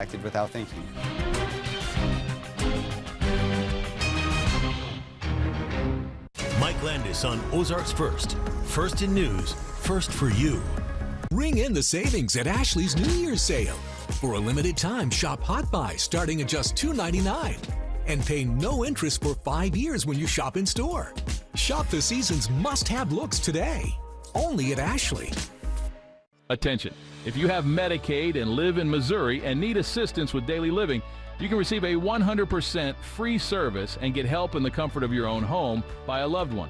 acted without thinking. Mike Landis on Ozarks First. First in news, first for you. Ring in the savings at Ashley's New Year's sale. For a limited time, shop Hot Buy starting at just $2.99 and pay no interest for 5 years when you shop in store. Shop the season's must-have looks today, only at Ashley. Attention, if you have Medicaid and live in Missouri and need assistance with daily living, you can receive a 100% free service and get help in the comfort of your own home by a loved one.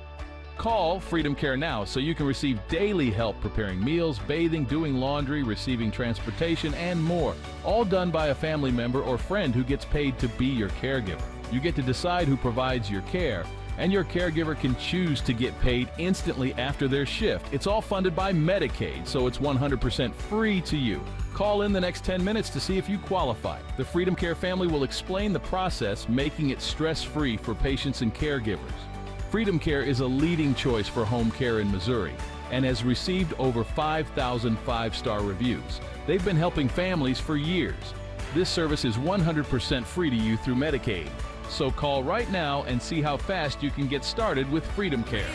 Call Freedom Care now so you can receive daily help preparing meals, bathing, doing laundry, receiving transportation, and more. All done by a family member or friend who gets paid to be your caregiver. You get to decide who provides your care, and your caregiver can choose to get paid instantly after their shift. It's all funded by Medicaid, so it's 100% free to you. Call in the next 10 minutes to see if you qualify. The Freedom Care family will explain the process, making it stress-free for patients and caregivers. Freedom Care is a leading choice for home care in Missouri and has received over 5,000 five-star reviews. They've been helping families for years. This service is 100% free to you through Medicaid. So call right now and see how fast you can get started with Freedom Care.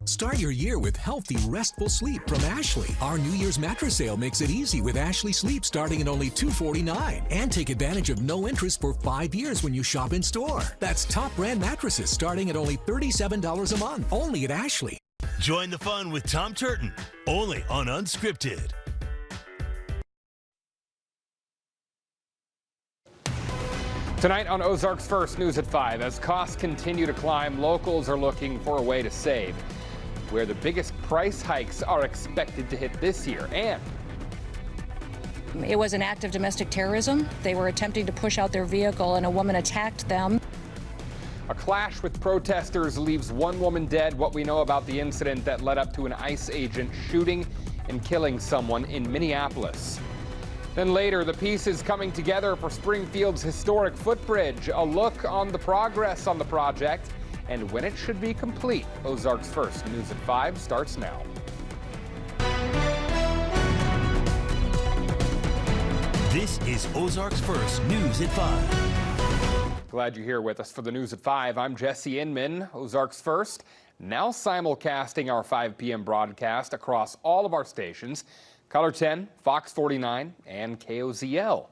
Start your year with healthy, restful sleep from Ashley. Our New Year's mattress sale makes it easy with Ashley Sleep starting at only $249. And take advantage of no interest for 5 years when you shop in store. That's top brand mattresses starting at only $37 a month, only at Ashley. Join the fun with Tom Turton, only on Unscripted. Tonight on Ozarks First, news at 5. As costs continue to climb, locals are looking for a way to save. Where the biggest price hikes are expected to hit this year. And it was an act of domestic terrorism. They were attempting to push out their vehicle and a woman attacked them. A clash with protesters leaves one woman dead. What we know about the incident that led up to an ICE agent shooting and killing someone in Minneapolis. Then later, the pieces coming together for Springfield's historic footbridge. A look on the progress on the project and when it should be complete. Ozarks First, news at 5 starts now. This is Ozarks First, news at 5. Glad you're here with us for the news at 5. I'm Jesse Inman. Ozarks First, now simulcasting our 5 p.m. broadcast across all of our stations. Color 10, Fox 49, and KOZL.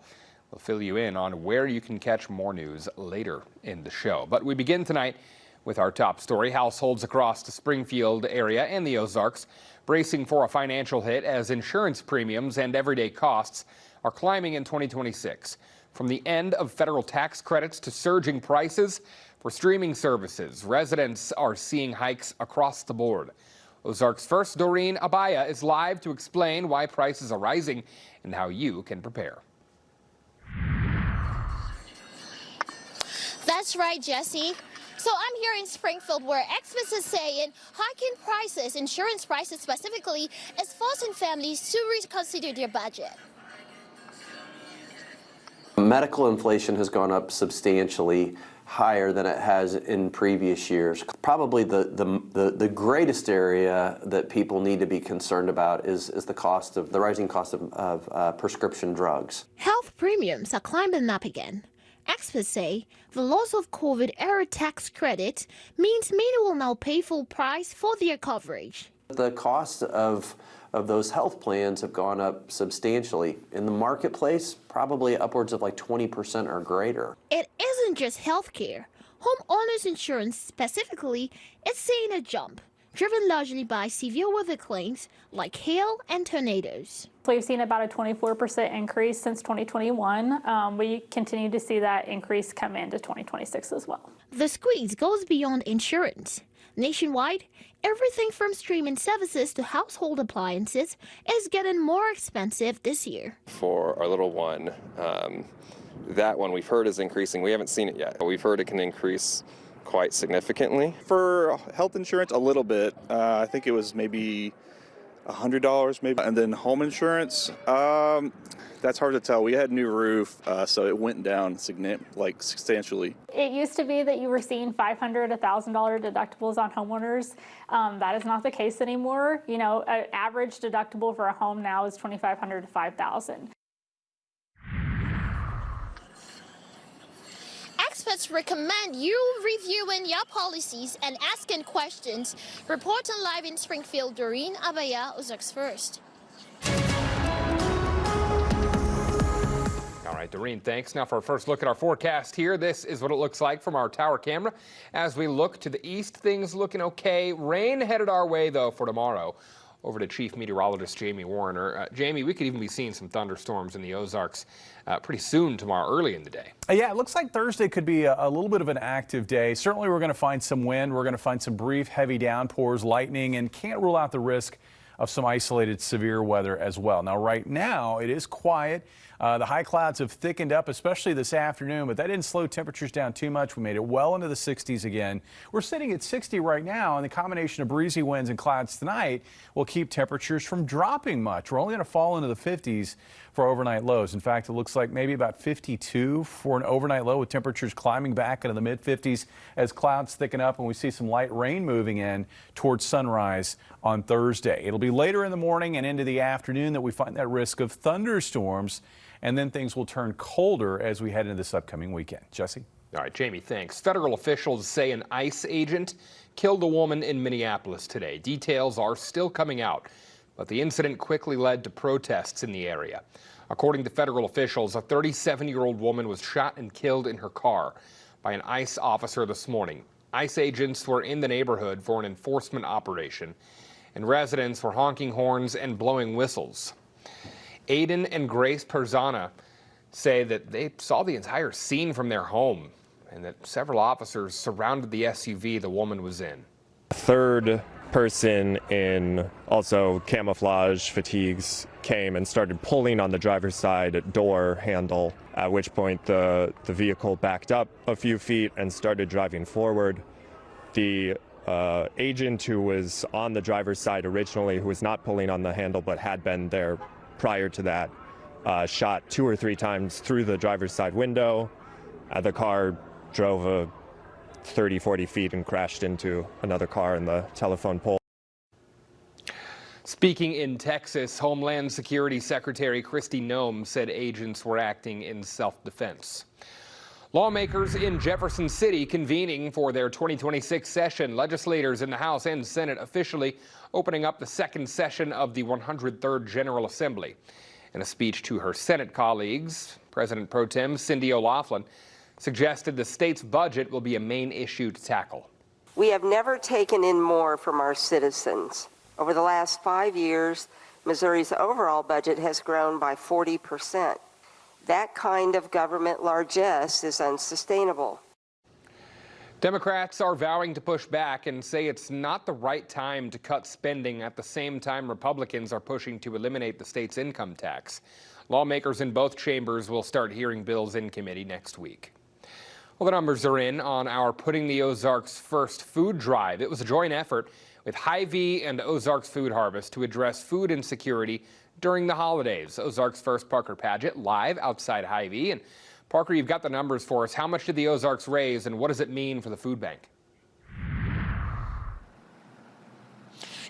We'll fill you in on where you can catch more news later in the show. But we begin tonight with our top story. Households across the Springfield area and the Ozarks bracing for a financial hit as insurance premiums and everyday costs are climbing in 2026. From the end of federal tax credits to surging prices for streaming services, residents are seeing hikes across the board. Ozarks First, Doreen Abaya is live to explain why prices are rising and how you can prepare. That's right, Jesse. So I'm here in Springfield where experts are saying hiking prices, insurance prices specifically, is forcing families to reconsider their budget. Medical inflation has gone up substantially higher than it has in previous years. Probably the greatest area that people need to be concerned about is the rising cost of prescription drugs. Health premiums are climbing up again. Experts say the loss of COVID-era tax credit means many will now pay full price for their coverage. The cost of those health plans have gone up substantially. In the marketplace, probably upwards of like 20% or greater. It isn't just health care. Homeowners insurance specifically is seeing a jump, driven largely by severe weather claims like hail and tornadoes. We've seen about a 24% increase since 2021. We continue to see that increase come into 2026 as well. The squeeze goes beyond insurance. Nationwide, everything from streaming services to household appliances is getting more expensive this year. For our little one, that one we've heard is increasing. We haven't seen it yet. We've heard it can increase quite significantly. For health insurance, a little bit. I think it was maybe $100 maybe. And then home insurance, that's hard to tell. We had a new roof, so it went down substantially. It used to be that you were seeing $500, $1,000 deductibles on homeowners. That is not the case anymore. You know, an average deductible for a home now is $2,500 to $5,000. Experts recommend you reviewing your policies and asking questions. Reporting live in Springfield, Doreen Abaya, Ozarks First. All right, Doreen, thanks. Now for our first look at our forecast here, this is what it looks like from our tower camera. As we look to the east, things looking okay. Rain headed our way, though, for tomorrow. Over to Chief Meteorologist Jamie Warner. Jamie, we could even be seeing some thunderstorms in the Ozarks pretty soon tomorrow, early in the day. Yeah, it looks like Thursday could be a little bit of an active day. Certainly we're going to find some wind. We're going to find some brief heavy downpours, lightning, and can't rule out the risk of some isolated severe weather as well. Now, right now, it is quiet. The high clouds have thickened up, especially this afternoon, but that didn't slow temperatures down too much. We made it well into the 60s again. We're sitting at 60 right now, and the combination of breezy winds and clouds tonight will keep temperatures from dropping much. We're only going to fall into the 50s for overnight lows. In fact, it looks like maybe about 52 for an overnight low, with temperatures climbing back into the mid-50s as clouds thicken up and we see some light rain moving in towards sunrise on Thursday. It'll be later in the morning and into the afternoon that we find that risk of thunderstorms, and then things will turn colder as we head into this upcoming weekend. Jesse? All right, Jamie, thanks. Federal officials say an ICE agent killed a woman in Minneapolis today. Details are still coming out, but the incident quickly led to protests in the area. According to federal officials, a 37-year-old woman was shot and killed in her car by an ICE officer this morning. ICE agents were in the neighborhood for an enforcement operation, and residents were honking horns and blowing whistles. Aiden and Grace Perzana say that they saw the entire scene from their home and that several officers surrounded the SUV the woman was in. A third person in also camouflage fatigues came and started pulling on the driver's side door handle, at which point the vehicle backed up a few feet and started driving forward. The agent who was on the driver's side originally, who was not pulling on the handle but had been there prior to that, shot 2 or 3 times through the driver's side window. The car drove a 30-40 feet and crashed into another car in the telephone pole. Speaking in Texas, Homeland Security Secretary Kristi Noem said agents were acting in self-defense. Lawmakers in Jefferson City convening for their 2026 session. Legislators in the House and Senate officially opening up the second session of the 103rd General Assembly. In a speech to her Senate colleagues, President Pro Tem Cindy O'Laughlin suggested the state's budget will be a main issue to tackle. We have never taken in more from our citizens. Over the last 5 years, Missouri's overall budget has grown by 40%. That kind of government largesse is unsustainable. Democrats are vowing to push back and say it's not the right time to cut spending at the same time Republicans are pushing to eliminate the state's income tax. Lawmakers in both chambers will start hearing bills in committee next week. Well, the numbers are in on our Putting the Ozarks First food drive. It was a joint effort with Hy-Vee and Ozarks Food Harvest to address food insecurity during the holidays. Ozarks First Parker Paget live outside Hy-Vee. And Parker, you've got the numbers for us. How much did the Ozarks raise and what does it mean for the food bank?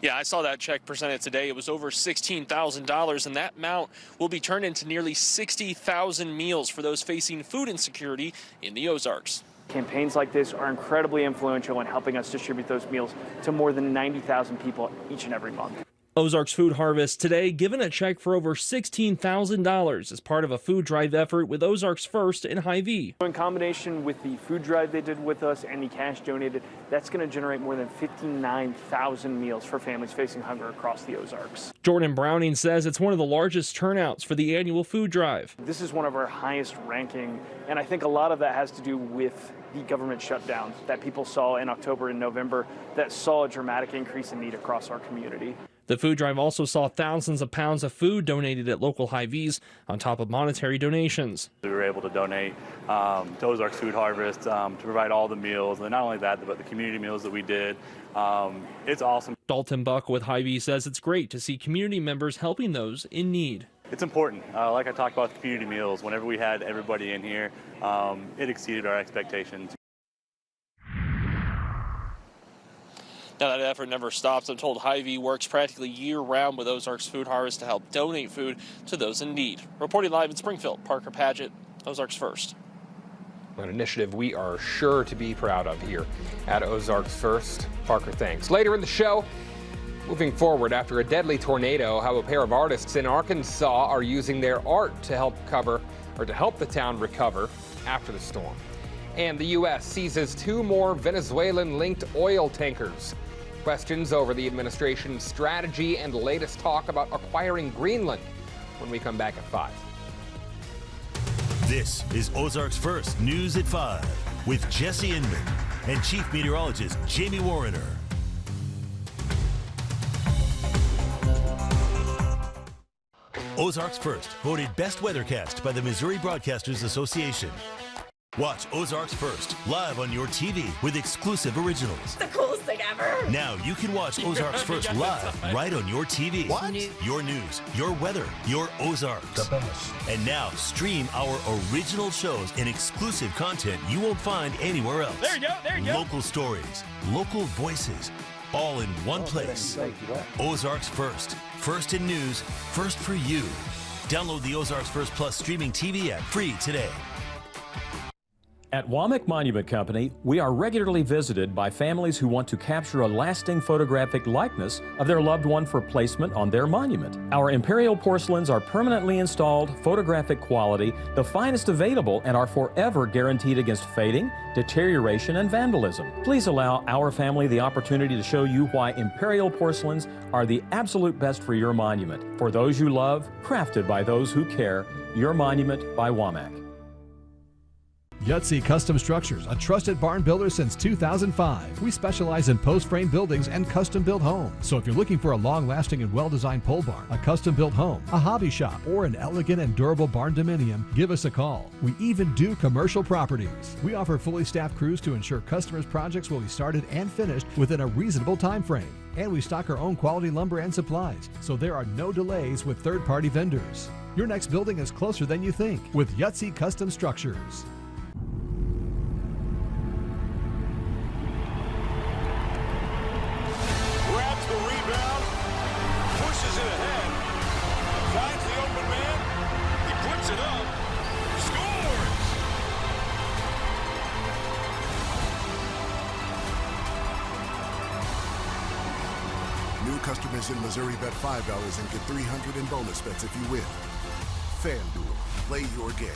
Yeah, I saw that check presented today. It was over $16,000, and that amount will be turned into nearly 60,000 meals for those facing food insecurity in the Ozarks. Campaigns like this are incredibly influential in helping us distribute those meals to more than 90,000 people each and every month. Ozarks Food Harvest today given a check for over $16,000 as part of a food drive effort with Ozarks First and Hy-Vee. In combination with the food drive they did with us and the cash donated, that's going to generate more than 59,000 meals for families facing hunger across the Ozarks. Jordan Browning says it's one of the largest turnouts for the annual food drive. This is one of our highest ranking, and I think a lot of that has to do with the government shutdown that people saw in October and November that saw a dramatic increase in need across our community. The food drive also saw thousands of pounds of food donated at local Hy-Vees on top of monetary donations. We were able to donate to Ozarks Food Harvest to provide all the meals, and not only that, but the community meals that we did. It's awesome. Dalton Buck with Hy-Vee says it's great to see community members helping those in need. It's important. Like I talked about the community meals, whenever we had everybody in here, it exceeded our expectations. Now, that effort never stops. I'm told Hy-Vee works practically year-round with Ozarks Food Harvest to help donate food to those in need. Reporting live in Springfield, Parker Paget, Ozarks First. An initiative we are sure to be proud of here at Ozarks First. Parker, thanks. Later in the show, moving forward after a deadly tornado, how a pair of artists in Arkansas are using their art to help the town recover after the storm. And the U.S. seizes 2 more Venezuelan-linked oil tankers. Questions over the administration's strategy and latest talk about acquiring Greenland when we come back at 5. This is Ozarks First News at 5 with Jesse Inman and Chief Meteorologist Jamie Warrener. Ozarks First, voted Best Weathercast by the Missouri Broadcasters Association. Watch Ozarks First live on your TV with exclusive originals. The coolest thing ever. Now you can watch Ozarks First live right on your TV. What? Your news, your weather, your Ozarks. The best. And now stream our original shows and exclusive content you won't find anywhere else. There you go, there you go. Local stories, local voices, all in one place. Ozarks First. First in news, first for you. Download the Ozarks First Plus streaming TV app free today. At Womack Monument Company, we are regularly visited by families who want to capture a lasting photographic likeness of their loved one for placement on their monument. Our imperial porcelains are permanently installed, photographic quality, the finest available, and are forever guaranteed against fading, deterioration, and vandalism. Please allow our family the opportunity to show you why imperial porcelains are the absolute best for your monument. For those you love, crafted by those who care, your monument by Womack. Yahtzee Custom Structures, a trusted barn builder since 2005. We specialize in post-frame buildings and custom-built homes. So if you're looking for a long-lasting and well-designed pole barn, a custom-built home, a hobby shop, or an elegant and durable barn dominium, give us a call. We even do commercial properties. We offer fully staffed crews to ensure customers' projects will be started and finished within a reasonable time frame. And we stock our own quality lumber and supplies, so there are no delays with third-party vendors. Your next building is closer than you think with Yahtzee Custom Structures. Customers in Missouri bet $5 and get $300 in bonus bets if you win. FanDuel, play your game.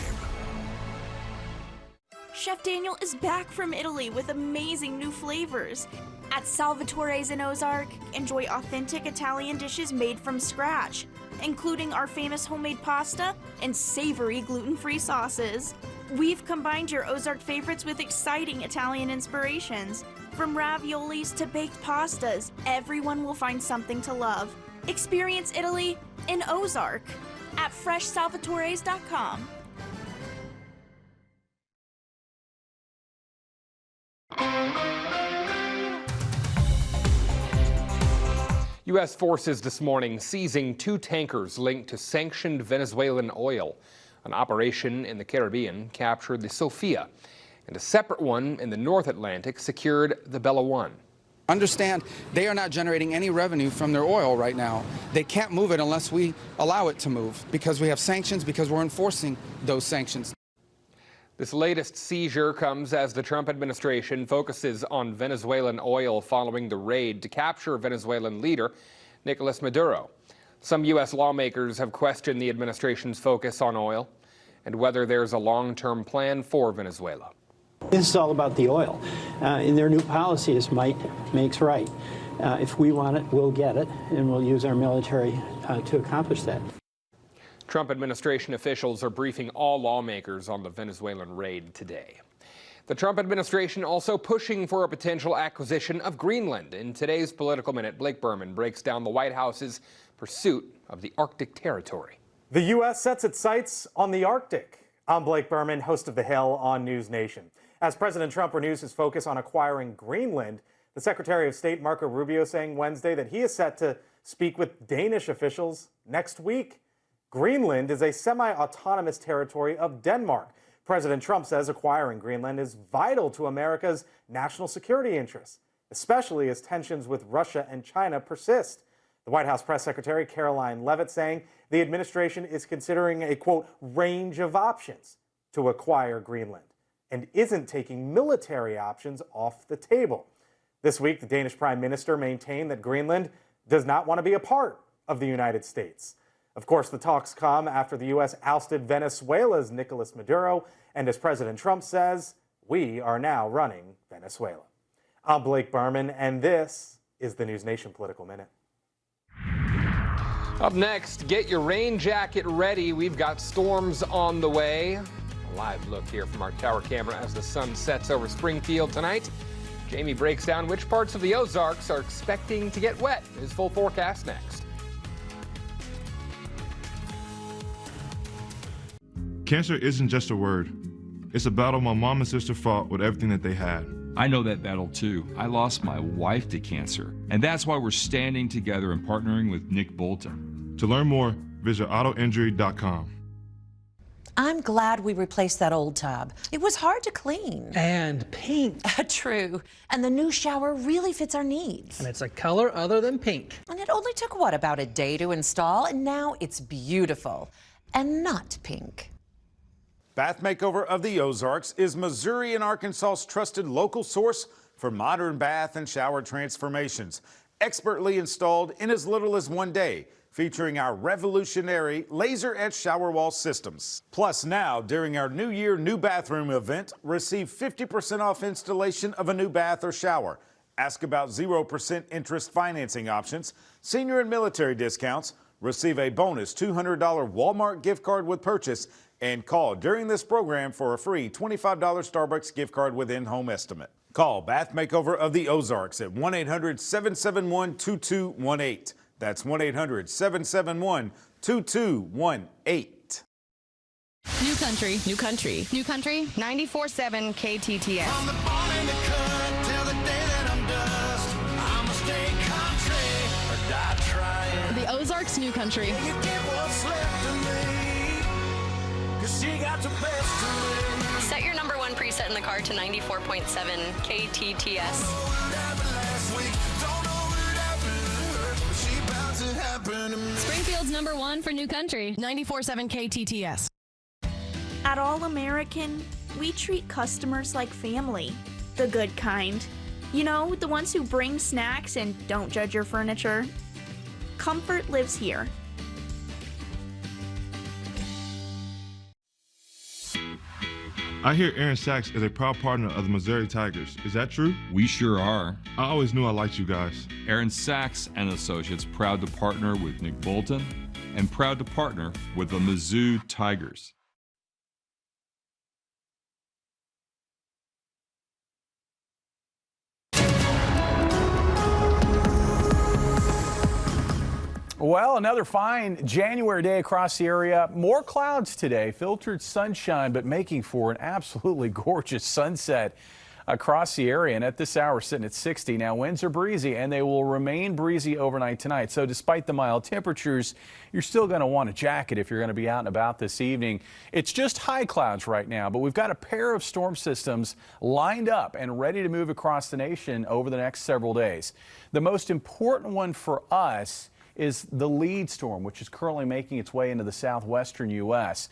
Chef Daniel is back from Italy with amazing new flavors. At Salvatore's in Ozark, enjoy authentic Italian dishes made from scratch, including our famous homemade pasta and savory gluten-free sauces. We've combined your Ozark favorites with exciting Italian inspirations. From raviolis to baked pastas, everyone will find something to love. Experience Italy in Ozark at freshsalvatores.com. U.S. forces this morning seizing 2 tankers linked to sanctioned Venezuelan oil. An operation in the Caribbean captured the Sophia, and a separate one in the North Atlantic secured the Bella One. Understand, they are not generating any revenue from their oil right now. They can't move it unless we allow it to move, because we have sanctions, because we're enforcing those sanctions. This latest seizure comes as the Trump administration focuses on Venezuelan oil following the raid to capture Venezuelan leader Nicolas Maduro. Some U.S. lawmakers have questioned the administration's focus on oil and whether there's a long-term plan for Venezuela. This is all about the oil. In their new policy is might makes right. If we want it, we'll get it, and we'll use our military to accomplish that. Trump administration officials are briefing all lawmakers on the Venezuelan raid today. The Trump administration also pushing for a potential acquisition of Greenland. In today's Political Minute, Blake Berman breaks down the White House's pursuit of the Arctic territory. The U.S. sets its sights on the Arctic. I'm Blake Berman, host of The Hill on News Nation. As President Trump renews his focus on acquiring Greenland, the Secretary of State Marco Rubio saying Wednesday that he is set to speak with Danish officials next week. Greenland is a semi-autonomous territory of Denmark. President Trump says acquiring Greenland is vital to America's national security interests, especially as tensions with Russia and China persist. The White House press secretary Caroline Leavitt saying the administration is considering a, quote, range of options to acquire Greenland and isn't taking military options off the table. This week, the Danish Prime Minister maintained that Greenland does not want to be a part of the United States. Of course, the talks come after the U.S. ousted Venezuela's Nicolas Maduro, and as President Trump says, we are now running Venezuela. I'm Blake Berman, and this is the News Nation Political Minute. Up next, get your rain jacket ready. We've got storms on the way. A live look here from our tower camera as the sun sets over Springfield tonight. Jamie breaks down which parts of the Ozarks are expecting to get wet. His full forecast next. Cancer isn't just a word. It's a battle my mom and sister fought with everything that they had. I know that battle too. I lost my wife to cancer, and that's why we're standing together and partnering with Nick Bolton. To learn more, visit autoinjury.com. I'm glad we replaced that old tub. It was hard to clean. And pink. True. And the new shower really fits our needs. And it's a color other than pink. And it only took, what, about a day to install? And now it's beautiful. And not pink. Bath Makeover of the Ozarks is Missouri and Arkansas's trusted local source for modern bath and shower transformations. Expertly installed in as little as one day, featuring our revolutionary laser-etched shower wall systems. Plus now, during our New Year New Bathroom event, receive 50% off installation of a new bath or shower. Ask about 0% interest financing options, senior and military discounts, receive a bonus $200 Walmart gift card with purchase, and call during this program for a free $25 Starbucks gift card with in-home estimate. Call Bath Makeover of the Ozarks at 1-800-771-2218. That's 1-800-771-2218. New country, new country, new country, 94.7 KTTS. From the born in the cut till the day that I'm dust, I'ma stay country or die trying. The Ozarks New Country. Yeah, you get what's left of me, 'cause she got the best of me. Set your number one preset in the car to 94.7 KTTS. Springfield's number one for new country, 94.7 KTTS. At All American, we treat customers like family, the good kind. You know, the ones who bring snacks and don't judge your furniture. Comfort lives here. I hear Aaron Sachs is a proud partner of the Missouri Tigers. Is that true? We sure are. I always knew I liked you guys. Aaron Sachs and Associates proud to partner with Nick Bolton and proud to partner with the Mizzou Tigers. Well, another fine January day across the area. More clouds today, filtered sunshine, but making for an absolutely gorgeous sunset across the area. And at this hour, sitting at 60. Now, winds are breezy, and they will remain breezy overnight tonight. So despite the mild temperatures, you're still going to want a jacket if you're going to be out and about this evening. It's just high clouds right now, but we've got a pair of storm systems lined up and ready to move across the nation over the next several days. The most important one for us is the lead storm, which is currently making its way into the southwestern U.S.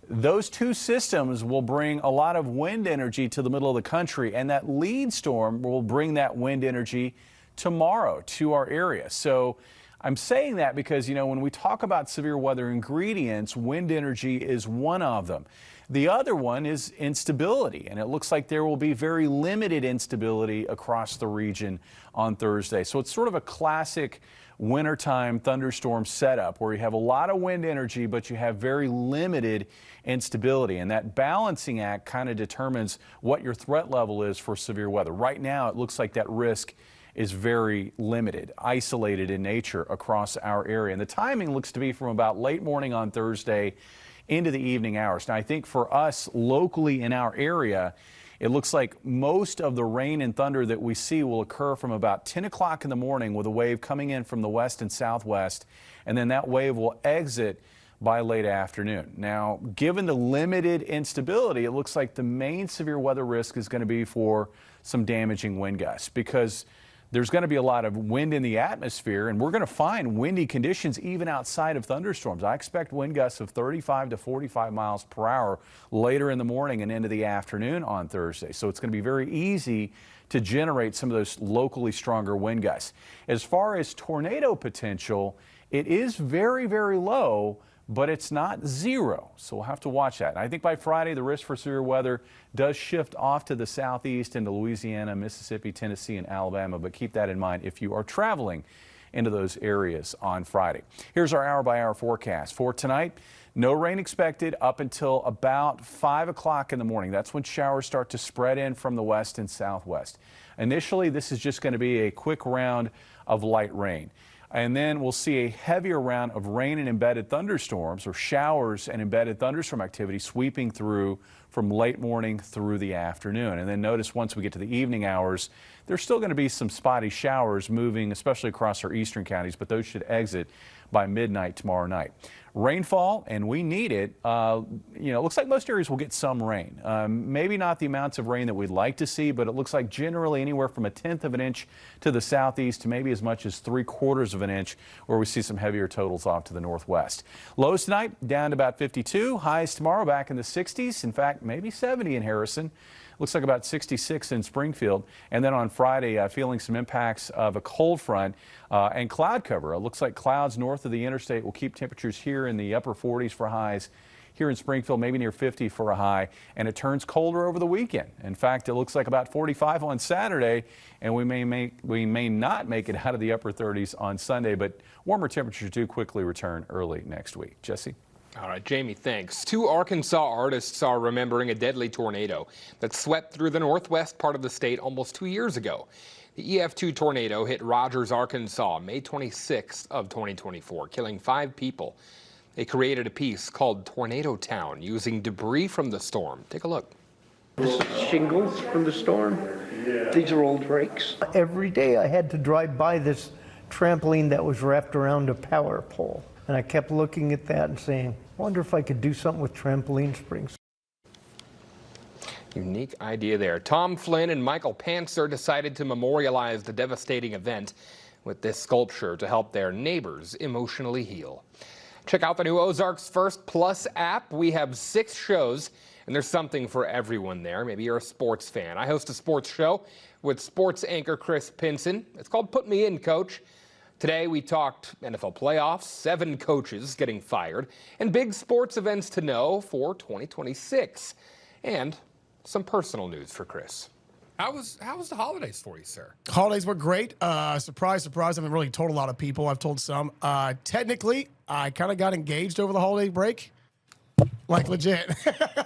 Those two systems will bring a lot of wind energy to the middle of the country, and that lead storm will bring that wind energy tomorrow to our area. So I'm saying that because, when we talk about severe weather ingredients, wind energy is one of them. The other one is instability, and it looks like there will be very limited instability across the region on Thursday. So it's sort of a classic wintertime thunderstorm setup where you have a lot of wind energy, but you have very limited instability. And that balancing act kind of determines what your threat level is for severe weather. Right now, it looks like that risk is very limited, isolated in nature across our area. And the timing looks to be from about late morning on Thursday into the evening hours. Now, I think for us locally in our area, it looks like most of the rain and thunder that we see will occur from about 10 o'clock in the morning with a wave coming in from the west and southwest, and then that wave will exit by late afternoon. Now, given the limited instability, it looks like the main severe weather risk is going to be for some damaging wind gusts, because there's going to be a lot of wind in the atmosphere, and we're going to find windy conditions even outside of thunderstorms. I expect wind gusts of 35 to 45 miles per hour later in the morning and into the afternoon on Thursday. So it's going to be very easy to generate some of those locally stronger wind gusts. As far as tornado potential, it is very, very low, but it's not zero. So we'll have to watch that. And I think by Friday, the risk for severe weather does shift off to the southeast into Louisiana, Mississippi, Tennessee, and Alabama. But keep that in mind if you are traveling into those areas on Friday. Here's our hour-by-hour forecast. For tonight, no rain expected up until about 5 o'clock in the morning. That's when showers start to spread in from the west and southwest. Initially, this is just going to be a quick round of light rain. And then we'll see a heavier round of rain and embedded thunderstorms, or showers and embedded thunderstorm activity sweeping through from late morning through the afternoon. And then notice once we get to the evening hours, there's still going to be some spotty showers moving, especially across our eastern counties, but those should exit by midnight tomorrow night. Rainfall, and we need it. It looks like most areas will get some rain. Maybe not the amounts of rain that we'd like to see, but it looks like generally anywhere from 1/10 of an inch to the southeast to maybe as much as 3/4 of an inch, where we see some heavier totals off to the northwest. Lows tonight down to about 52. Highs tomorrow back in the 60s. In fact, maybe 70 in Harrison. Looks like about 66 in Springfield. And then on Friday, feeling some impacts of a cold front and cloud cover. It looks like clouds north of the interstate will keep temperatures here in the upper 40s for highs. Here in Springfield, maybe near 50 for a high, and it turns colder over the weekend. In fact, it looks like about 45 on Saturday, and we may not make it out of the upper 30s on Sunday, but warmer temperatures do quickly return early next week. Jesse? All right, Jamie, thanks. 2 Arkansas artists are remembering a deadly tornado that swept through the northwest part of the state almost 2 years ago. The EF2 tornado hit Rogers, Arkansas, May 26th of 2024, killing 5 people. They created a piece called Tornado Town using debris from the storm. Take a look. This is shingles from the storm. These are old rakes. Every day I had to drive by this trampoline that was wrapped around a power pole. And I kept looking at that and saying, I wonder if I could do something with trampoline springs. Unique idea there. Tom Flynn and Michael Pantzer decided to memorialize the devastating event with this sculpture to help their neighbors emotionally heal. Check out the new Ozarks First Plus app. We have 6 shows, and there's something for everyone there. Maybe you're a sports fan. I host a sports show with sports anchor Chris Pinson. It's called Put Me In, Coach. Today we talked NFL playoffs, 7 coaches getting fired, and big sports events to know for 2026. And some personal news for Chris. How was the holidays for you, sir? Holidays were great. Surprise, surprise. I haven't really told a lot of people. I've told some. Technically, I kind of got engaged over the holiday break. Like, legit.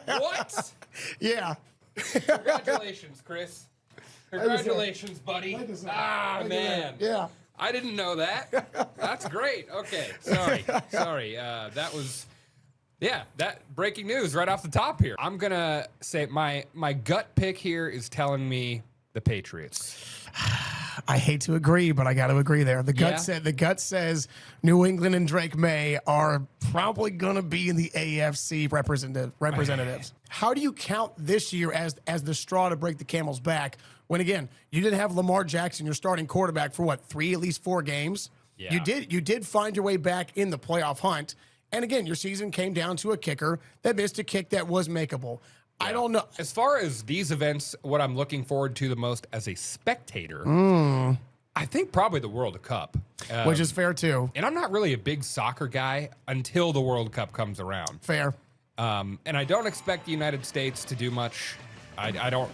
What? Yeah. Congratulations, Chris. Congratulations, buddy. Man. Yeah. I didn't know that. That's great. Okay. Sorry. That was... Yeah, that breaking news right off the top here. I'm going to say my gut pick here is telling me the Patriots. I hate to agree, but I got to agree there. The gut says New England and Drake May are probably going to be in the AFC representatives. How do you count this year as the straw to break the camel's back when, again, you didn't have Lamar Jackson, your starting quarterback, for what, 3, at least 4 games? Yeah. You did find your way back in the playoff hunt. And again, your season came down to a kicker that missed a kick that was makeable. Yeah. I don't know. As far as these events, what I'm looking forward to the most as a spectator I think probably the World Cup. Which is fair, too. And I'm not really a big soccer guy until the World Cup comes around. Fair. And I don't expect the United States to do much. I don't.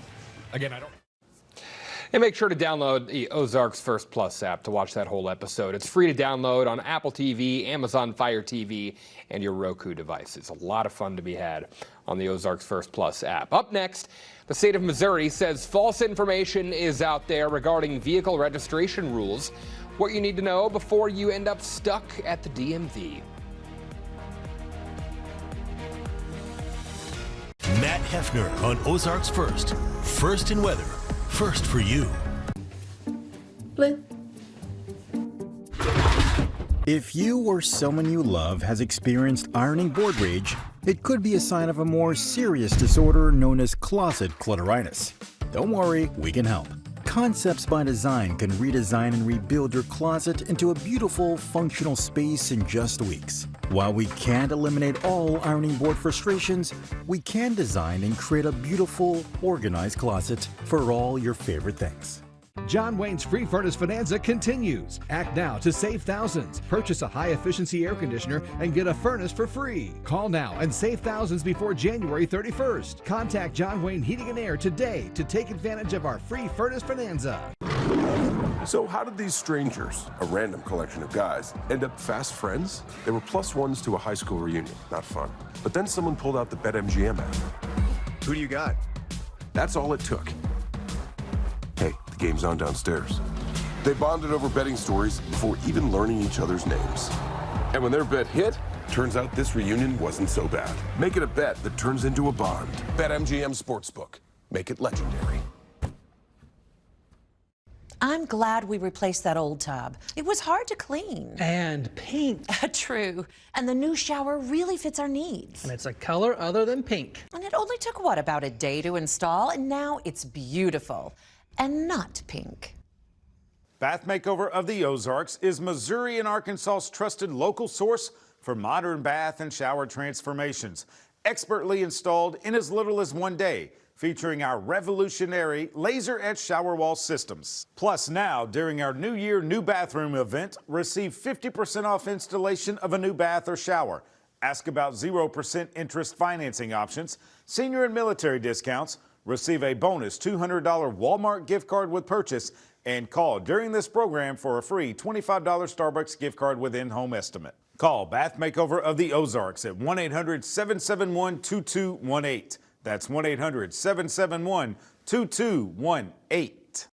And make sure to download the Ozarks First Plus app to watch that whole episode. It's free to download on Apple TV, Amazon Fire TV, and your Roku devices. A lot of fun to be had on the Ozarks First Plus app. Up next, the state of Missouri says false information is out there regarding vehicle registration rules. What you need to know before you end up stuck at the DMV. Matt Hefner on Ozarks First. First in weather, first for you. If you or someone you love has experienced ironing board rage, it could be a sign of a more serious disorder known as closet clutteritis. Don't worry, we can help. Concepts by Design can redesign and rebuild your closet into a beautiful, functional space in just weeks. While we can't eliminate all ironing board frustrations, we can design and create a beautiful, organized closet for all your favorite things. John Wayne's Free Furnace Bonanza continues. Act now to save thousands. Purchase a high-efficiency air conditioner and get a furnace for free. Call now and save thousands before January 31st. Contact John Wayne Heating and Air today to take advantage of our Free Furnace Bonanza. So how did these strangers, a random collection of guys, end up fast friends? They were plus ones to a high school reunion. Not fun. But then someone pulled out the BetMGM app. Who do you got? That's all it took. Hey, the game's on downstairs. They bonded over betting stories before even learning each other's names. And when their bet hit, turns out this reunion wasn't so bad. Make it a bet that turns into a bond. BetMGM Sportsbook. Make it legendary. I'm glad we replaced that old tub. It was hard to clean. And pink. True. And the new shower really fits our needs. And it's a color other than pink. And it only took, what, about a day to install? And now it's beautiful. And not pink. Bath Makeover of the Ozarks is Missouri and Arkansas's trusted local source for modern bath and shower transformations. Expertly installed in as little as 1 day, featuring our revolutionary laser-etched shower wall systems. Plus now, during our New Year New Bathroom event, receive 50% off installation of a new bath or shower. Ask about 0% interest financing options, senior and military discounts, receive a bonus $200 Walmart gift card with purchase, and call during this program for a free $25 Starbucks gift card with in-home estimate. Call Bath Makeover of the Ozarks at 1-800-771-2218. That's 1-800-771-2218.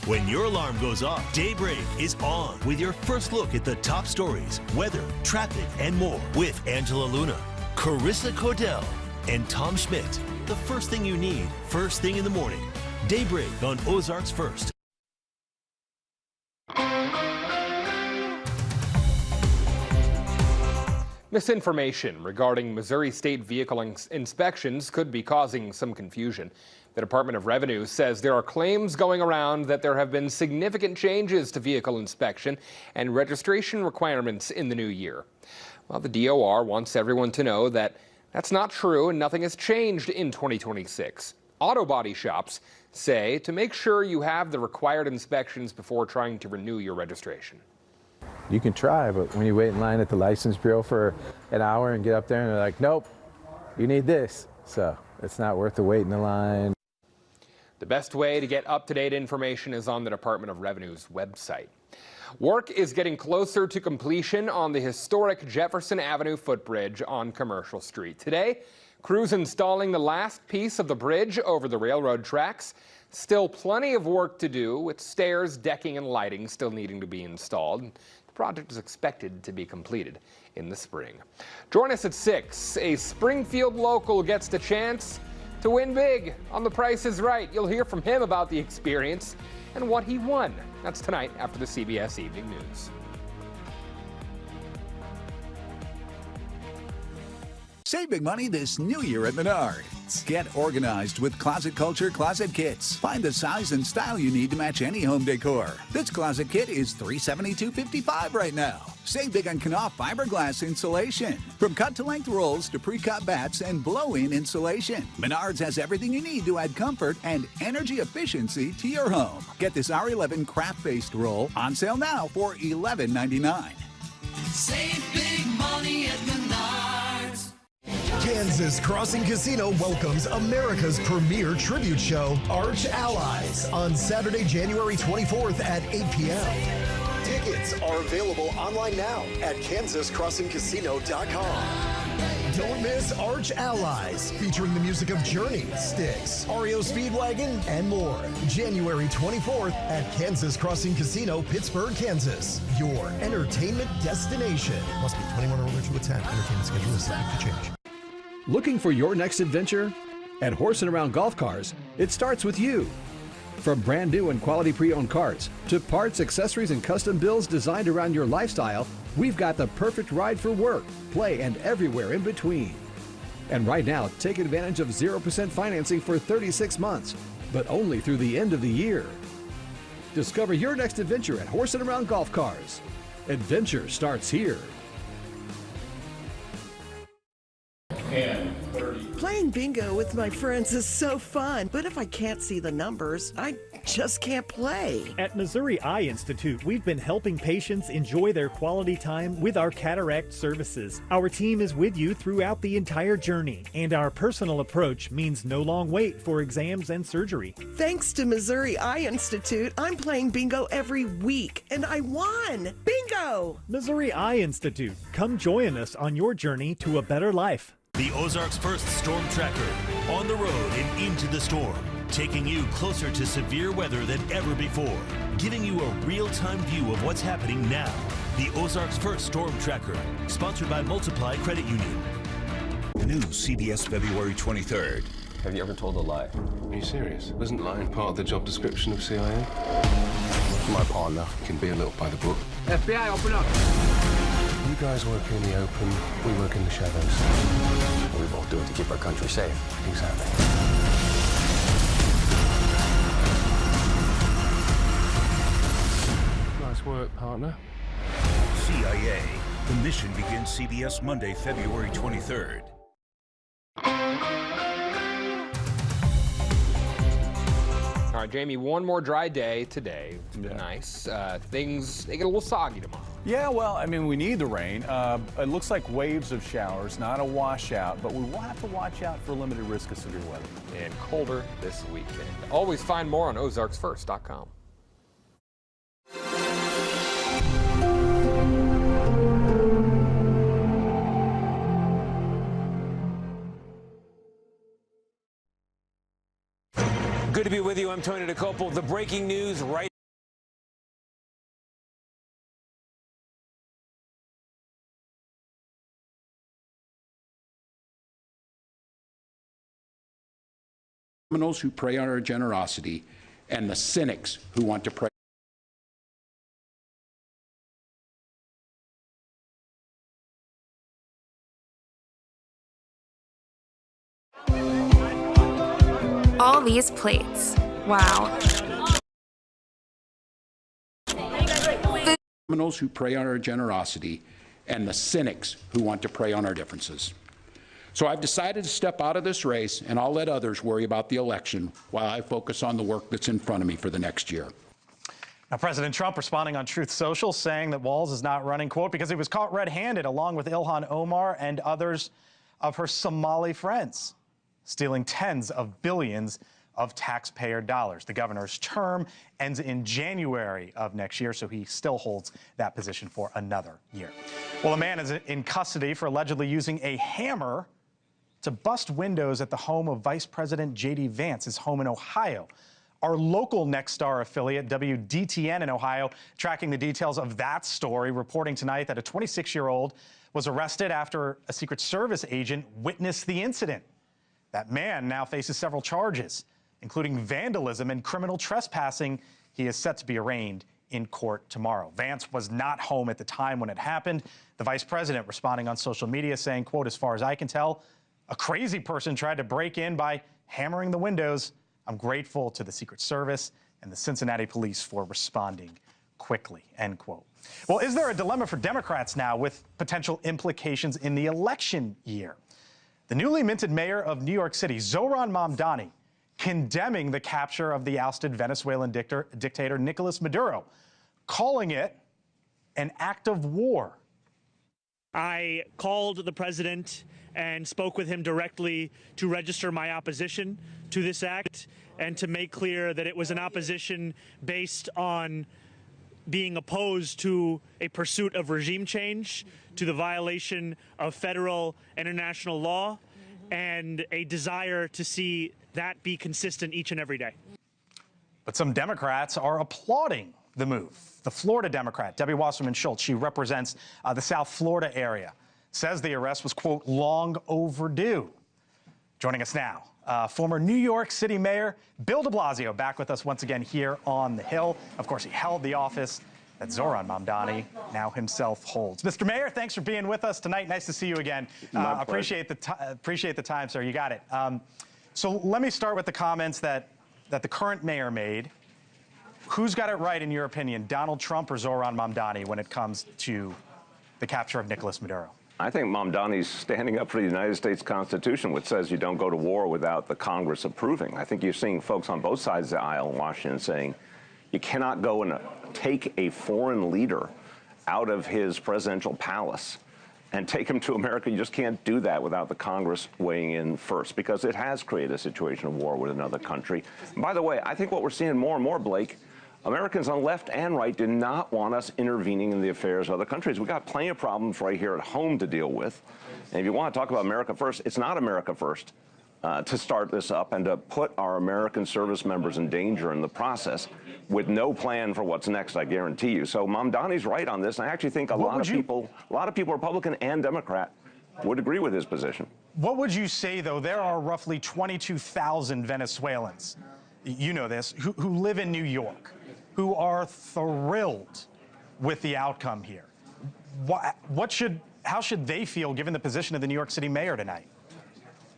When your alarm goes off, Daybreak is on with your first look at the top stories, weather, traffic, and more with Angela Luna, Carissa Cordell, and Tom Schmidt. The first thing you need, first thing in the morning. Daybreak on Ozarks First. Misinformation regarding Missouri state vehicle inspections could be causing some confusion. The Department of Revenue says there are claims going around that there have been significant changes to vehicle inspection and registration requirements in the new year. Well, the DOR wants everyone to know that that's not true and nothing has changed in 2026. Auto body shops say to make sure you have the required inspections before trying to renew your registration. You can try, but when you wait in line at the license bureau for an hour and get up there and they're like, nope, you need this. So it's not worth the wait in the line. The best way to get up-to-date information is on the Department of Revenue's website. Work is getting closer to completion on the historic Jefferson Avenue footbridge on Commercial Street. Today, crews installing the last piece of the bridge over the railroad tracks. Still plenty of work to do with stairs, decking, and lighting still needing to be installed. The project is expected to be completed in the spring. Join us at 6. A Springfield local gets the chance to win big on The Price is Right. You'll hear from him about the experience and what he won. That's tonight after the CBS Evening News. Save big money this new year at Menard. closets. Get organized with Closet Culture Closet Kits. Find the size and style you need to match any home decor. This closet kit is $372.55 right now. Save big on Knauf fiberglass insulation. From cut-to-length rolls to pre-cut bats and blow-in insulation, Menards has everything you need to add comfort and energy efficiency to your home. Get this R11 craft-based roll on sale now for $11.99. Save big money at Menards. Kansas Crossing Casino welcomes America's premier tribute show, Arch Allies, on Saturday, January 24th at 8 p.m. Tickets are available online now at kansascrossingcasino.com. Don't miss Arch Allies, featuring the music of Journey, Styx, REO Speedwagon, and more. January 24th at Kansas Crossing Casino, Pittsburgh, Kansas. Your entertainment destination. Must be 21 or older to attend. Entertainment schedule is subject to change. Looking for your next adventure? At Horse & Around Golf Cars, it starts with you. From brand new and quality pre-owned carts to parts, accessories, and custom builds designed around your lifestyle, we've got the perfect ride for work, play, and everywhere in between. And right now, take advantage of 0% financing for 36 months, but only through the end of the year. Discover your next adventure at Horse & Around Golf Cars. Adventure starts here. Playing bingo with my friends is so fun, but if I can't see the numbers, I just can't play. At Missouri Eye Institute, we've been helping patients enjoy their quality time with our cataract services. Our team is with you throughout the entire journey, and our personal approach means no long wait for exams and surgery. Thanks to Missouri Eye Institute, I'm playing bingo every week, and I won! Bingo! Missouri Eye Institute, come join us on your journey to a better life. The Ozarks First Storm Tracker, on the road and into the storm, taking you closer to severe weather than ever before, giving you a real-time view of what's happening now. The Ozarks First Storm Tracker, sponsored by Multiply Credit Union. New CBS February 23rd. Have you ever told a lie? Are you serious? Wasn't lying part of the job description of CIA? My partner can be a little by the book. FBI, open up! You guys work in the open, we work in the shadows. We both do it to keep our country safe. Exactly. Nice work, partner. CIA. The mission begins CBS Monday, February 23rd. All right, Jamie, one more dry day today. It's been nice. Things, they get a little soggy tomorrow. Yeah, well, I mean, we need the rain. It looks like waves of showers, not a washout, but we will have to watch out for limited risk of severe weather. And colder this weekend. Always find more on OzarksFirst.com. Good to be with you. I'm Tony DeCopel. The breaking news right. Criminals who prey on our generosity and the cynics who want to prey. All these plates. Wow. Criminals who prey on our generosity and the cynics who want to prey on our differences. So I've decided to step out of this race, and I'll let others worry about the election while I focus on the work that's in front of me for the next year. Now, President Trump responding on Truth Social, saying that Walz is not running, quote, because he was caught red-handed along with Ilhan Omar and others of her Somali friends, stealing tens of billions of taxpayer dollars. The governor's term ends in January of next year, so he still holds that position for another year. Well, a man is in custody for allegedly using a hammer to bust windows at the home of Vice President J.D. Vance, his home in Ohio. Our local Nexstar affiliate, WDTN in Ohio, tracking the details of that story, reporting tonight that a 26-year-old was arrested after a Secret Service agent witnessed the incident. That man now faces several charges, including vandalism and criminal trespassing. He is set to be arraigned in court tomorrow. Vance was not home at the time when it happened. The vice president responding on social media saying, quote, as far as I can tell, A crazy person tried to break in by hammering the windows. I'm grateful to the Secret Service and the Cincinnati police for responding quickly, end quote. Well, is there a dilemma for Democrats now with potential implications in the election year? The newly minted mayor of New York City, Zohran Mamdani, condemning the capture of the ousted Venezuelan dictator Nicolas Maduro, calling it an act of war. I called the president and spoke with him directly to register my opposition to this act and to make clear that it was an opposition based on being opposed to a pursuit of regime change, to the violation of federal and international law, and a desire to see that be consistent each and every day. But some Democrats are applauding the move. The Florida Democrat, Debbie Wasserman Schultz, she represents the South Florida area, says the arrest was, quote, long overdue. Joining us now, former New York City Mayor Bill de Blasio, back with us once again here on the Hill. Of course, he held the office that Zohran Mamdani now himself holds. Mr. Mayor, thanks for being with us tonight. Nice to see you again. Appreciate the time, sir. You got it. So let me start with the comments that the current mayor made. Who's got it right, in your opinion, Donald Trump or Zohran Mamdani, when it comes to the capture of Nicolas Maduro? I think Mamdani's standing up for the United States Constitution, which says you don't go to war without the Congress approving. I think you're seeing folks on both sides of the aisle in Washington saying you cannot go and take a foreign leader out of his presidential palace and take him to America. You just can't do that without the Congress weighing in first, because it has created a situation of war with another country. And by the way, I think what we're seeing more and more, Blake, Americans on left and right do not want us intervening in the affairs of other countries. We've got plenty of problems right here at home to deal with. And if you want to talk about America first, it's not America first to start this up and to put our American service members in danger in the process with no plan for what's next, I guarantee you. So Mamdani's right on this. And I actually think a lot of people, Republican and Democrat, would agree with his position. What would you say, though? There are roughly 22,000 Venezuelans, you know this, who live in New York, who are thrilled with the outcome here. How should they feel given the position of the New York City mayor tonight?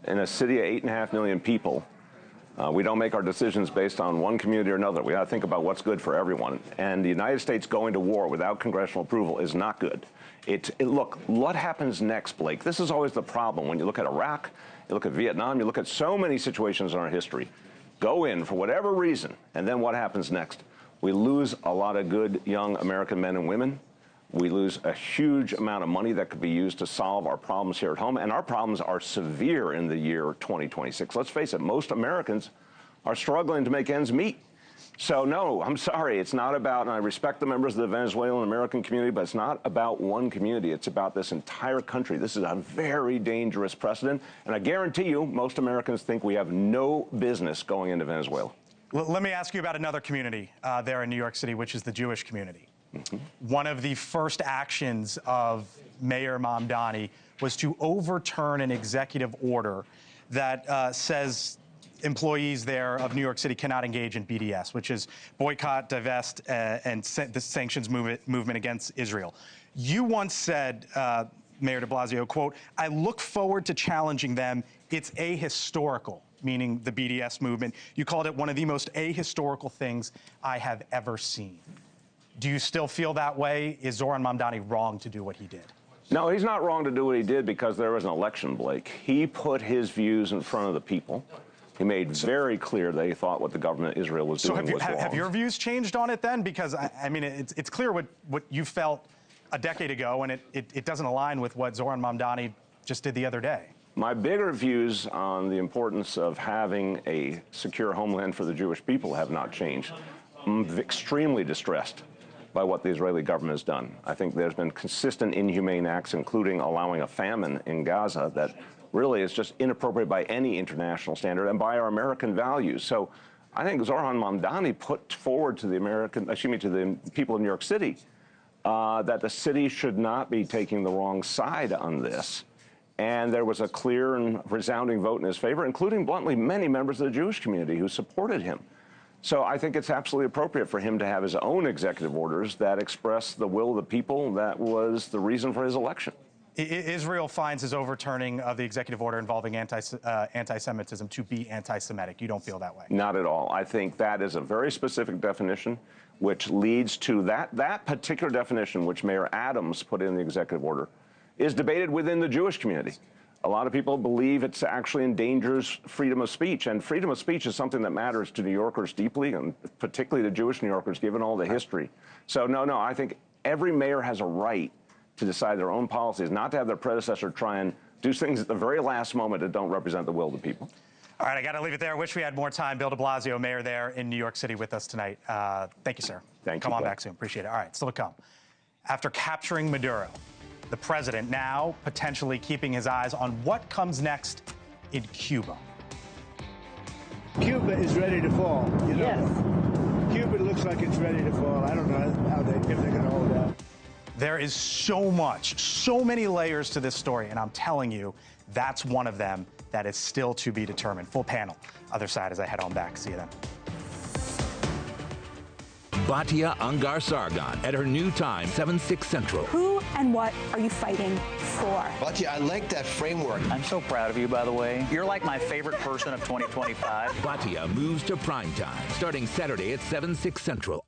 In a city of 8.5 million people, we don't make our decisions based on one community or another. We got to think about what's good for everyone. And the United States going to war without congressional approval is not good. Look, what happens next, Blake? This is always the problem. When you look at Iraq, you look at Vietnam, you look at so many situations in our history. Go in for whatever reason, and then what happens next? We lose a lot of good young American men and women. We lose a huge amount of money that could be used to solve our problems here at home. And our problems are severe in the year 2026. Let's face it, most Americans are struggling to make ends meet. So no, I'm sorry, it's not about, and I respect the members of the Venezuelan American community, but it's not about one community. It's about this entire country. This is a very dangerous precedent. And I guarantee you, most Americans think we have no business going into Venezuela. Let me ask you about another community there in New York City, which is the Jewish community. One of the first actions of Mayor Mamdani was to overturn an executive order that says employees there of New York City cannot engage in BDS, which is boycott, divest, and the sanctions movement against Israel. You once said, Mayor de Blasio, quote, "I look forward to challenging them. It's ahistorical," meaning the BDS movement. You called it one of the most ahistorical things I have ever seen. Do you still feel that way? Is Zohran Mamdani wrong to do what he did? No, he's not wrong to do what he did because there was an election, Blake. He put his views in front of the people. He made very clear that he thought what the government of Israel was doing was wrong. Have your views changed on it then? Because, I mean, it's clear what you felt a decade ago, and it doesn't align with what Zohran Mamdani just did the other day. My bigger views on the importance of having a secure homeland for the Jewish people have not changed. I'm extremely distressed by what the Israeli government has done. I think there's been consistent inhumane acts, including allowing a famine in Gaza that really is just inappropriate by any international standard and by our American values. So I think Zohran Mamdani put forward to the people of New York City that the city should not be taking the wrong side on this. And there was a clear and resounding vote in his favor, including, bluntly, many members of the Jewish community who supported him. So I think it's absolutely appropriate for him to have his own executive orders that express the will of the people that was the reason for his election. Israel finds his overturning of the executive order involving anti-Semitism to be anti-Semitic. You don't feel that way? Not at all. I think that is a very specific definition, which leads to that particular definition, which Mayor Adams put in the executive order, is debated within the Jewish community. A lot of people believe it actually endangers freedom of speech, and freedom of speech is something that matters to New Yorkers deeply, and particularly to Jewish New Yorkers, given all the history. So no, I think every mayor has a right to decide their own policies, not to have their predecessor try and do things at the very last moment that don't represent the will of the people. All right, I got to leave it there. Wish we had more time. Bill de Blasio, mayor there in New York City with us tonight. Thank you, sir. Thank you. Come on back soon. Appreciate it. All right, still to come. After capturing Maduro, the president now potentially keeping his eyes on what comes next in Cuba. Cuba is ready to fall. You know? Yes. Cuba looks like it's ready to fall. I don't know if they're going to hold out. There is so many layers to this story, and I'm telling you, that's one of them that is still to be determined. Full panel, other side as I head on back. See you then. Batia Angar Sargon at her new time, 7/6 Central. Who and what are you fighting for? Batia, I like that framework. I'm so proud of you, by the way. You're like my favorite person of 2025. Batia moves to primetime, starting Saturday at 7/6 Central.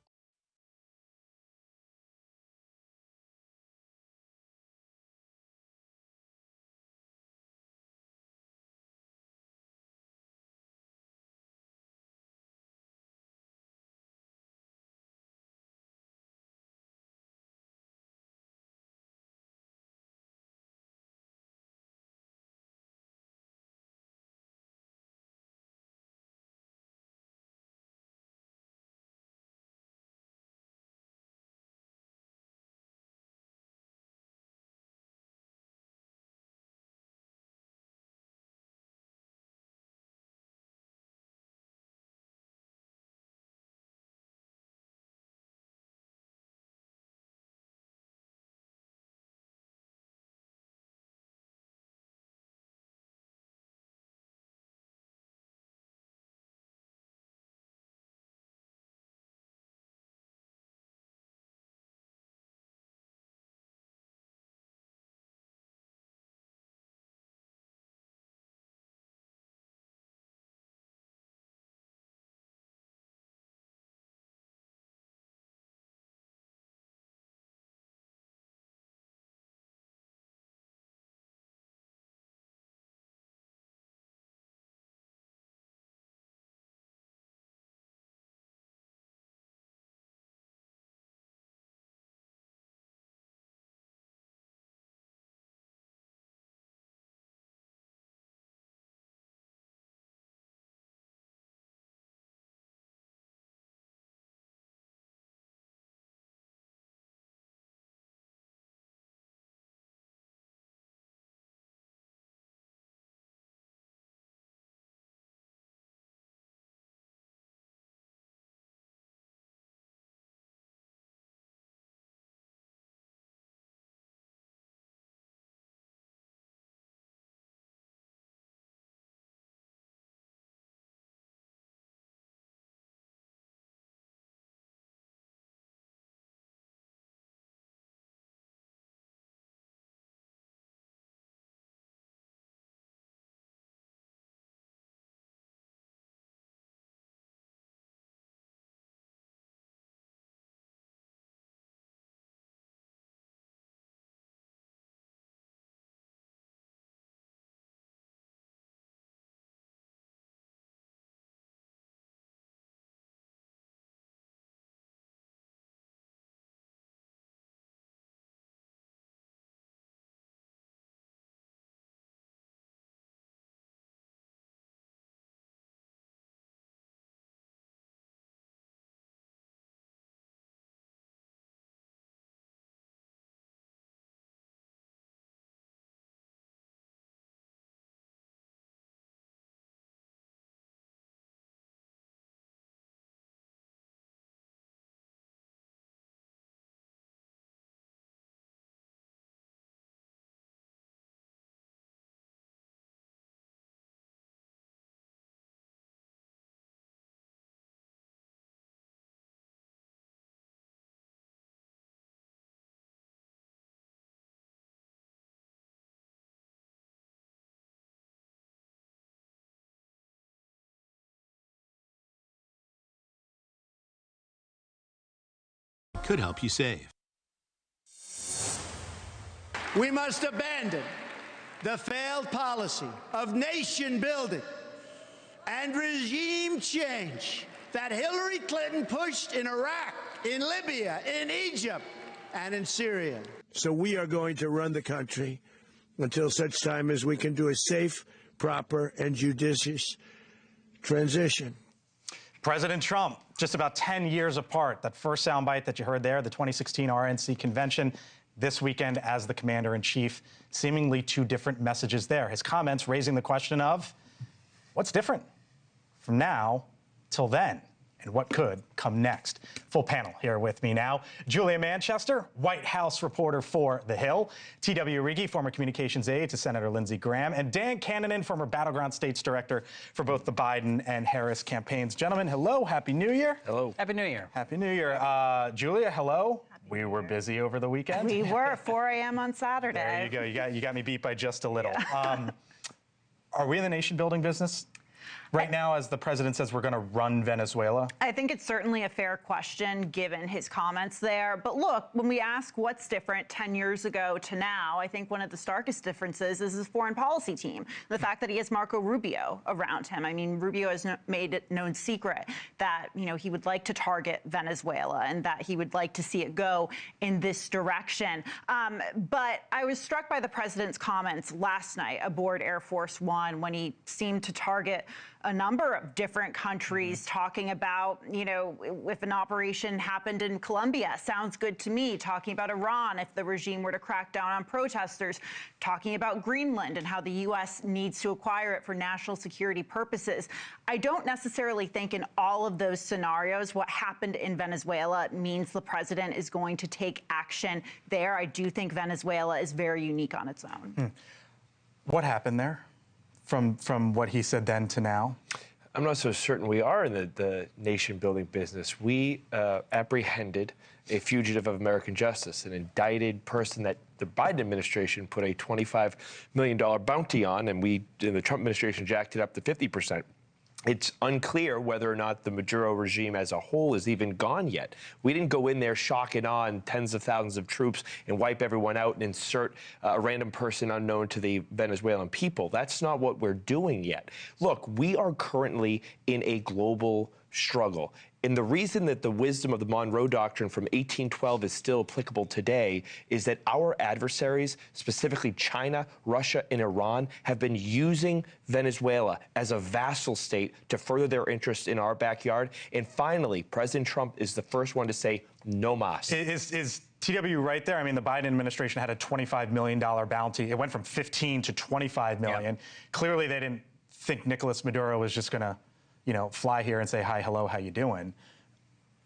could help you save. We must abandon the failed policy of nation building and regime change that Hillary Clinton pushed in Iraq, in Libya, in Egypt, and in Syria. So we are going to run the country until such time as we can do a safe, proper, and judicious transition. President Trump, just about 10 years apart. That first soundbite that you heard there, the 2016 RNC convention, this weekend as the commander-in-chief, seemingly two different messages there. His comments raising the question of what's different from now till then, and what could come next. Full panel here with me now. Julia Manchester, White House reporter for The Hill. T.W. Riggi, former communications aide to Senator Lindsey Graham. And Dan Cannonen, former Battleground States Director for both the Biden and Harris campaigns. Gentlemen, hello. Happy New Year. Hello. Happy New Year. Happy New Year. Julia, hello. We were busy over the weekend. We were, 4 a.m. on Saturday. There you go. You got me beat by just a little. Yeah. Are we in the nation-building business right now, as the president says we're going to run Venezuela? I think it's certainly a fair question given his comments there. But look, when we ask what's different 10 years ago to now, I think one of the starkest differences is his foreign policy team. The fact that he has Marco Rubio around him. I mean, Rubio has made it known secret that, he would like to target Venezuela and that he would like to see it go in this direction. But I was struck by the president's comments last night aboard Air Force One when he seemed to target a number of different countries, talking about, if an operation happened in Colombia, sounds good to me. Talking about Iran, if the regime were to crack down on protesters. Talking about Greenland and how the U.S. needs to acquire it for national security purposes. I don't necessarily think in all of those scenarios what happened in Venezuela means the president is going to take action there. I do think Venezuela is very unique on its own. What happened there? From what he said then to now? I'm not so certain we are in the nation-building business. We apprehended a fugitive of American justice, an indicted person that the Biden administration put a $25 million bounty on, and we, in the Trump administration, jacked it up to 50%. It's unclear whether or not the Maduro regime as a whole is even gone yet. We didn't go in there, shock and awe, tens of thousands of troops and wipe everyone out and insert a random person unknown to the Venezuelan people. That's not what we're doing yet. Look, we are currently in a global struggle. And the reason that the wisdom of the Monroe Doctrine from 1812 is still applicable today is that our adversaries, specifically China, Russia, and Iran, have been using Venezuela as a vassal state to further their interests in our backyard. And finally, President Trump is the first one to say, no mas. Is TW right there? I mean, the Biden administration had a $25 million bounty. It went from 15 to 25 million. Yep. Clearly, they didn't think Nicolas Maduro was just going to fly here and say, hi, hello, how you doing?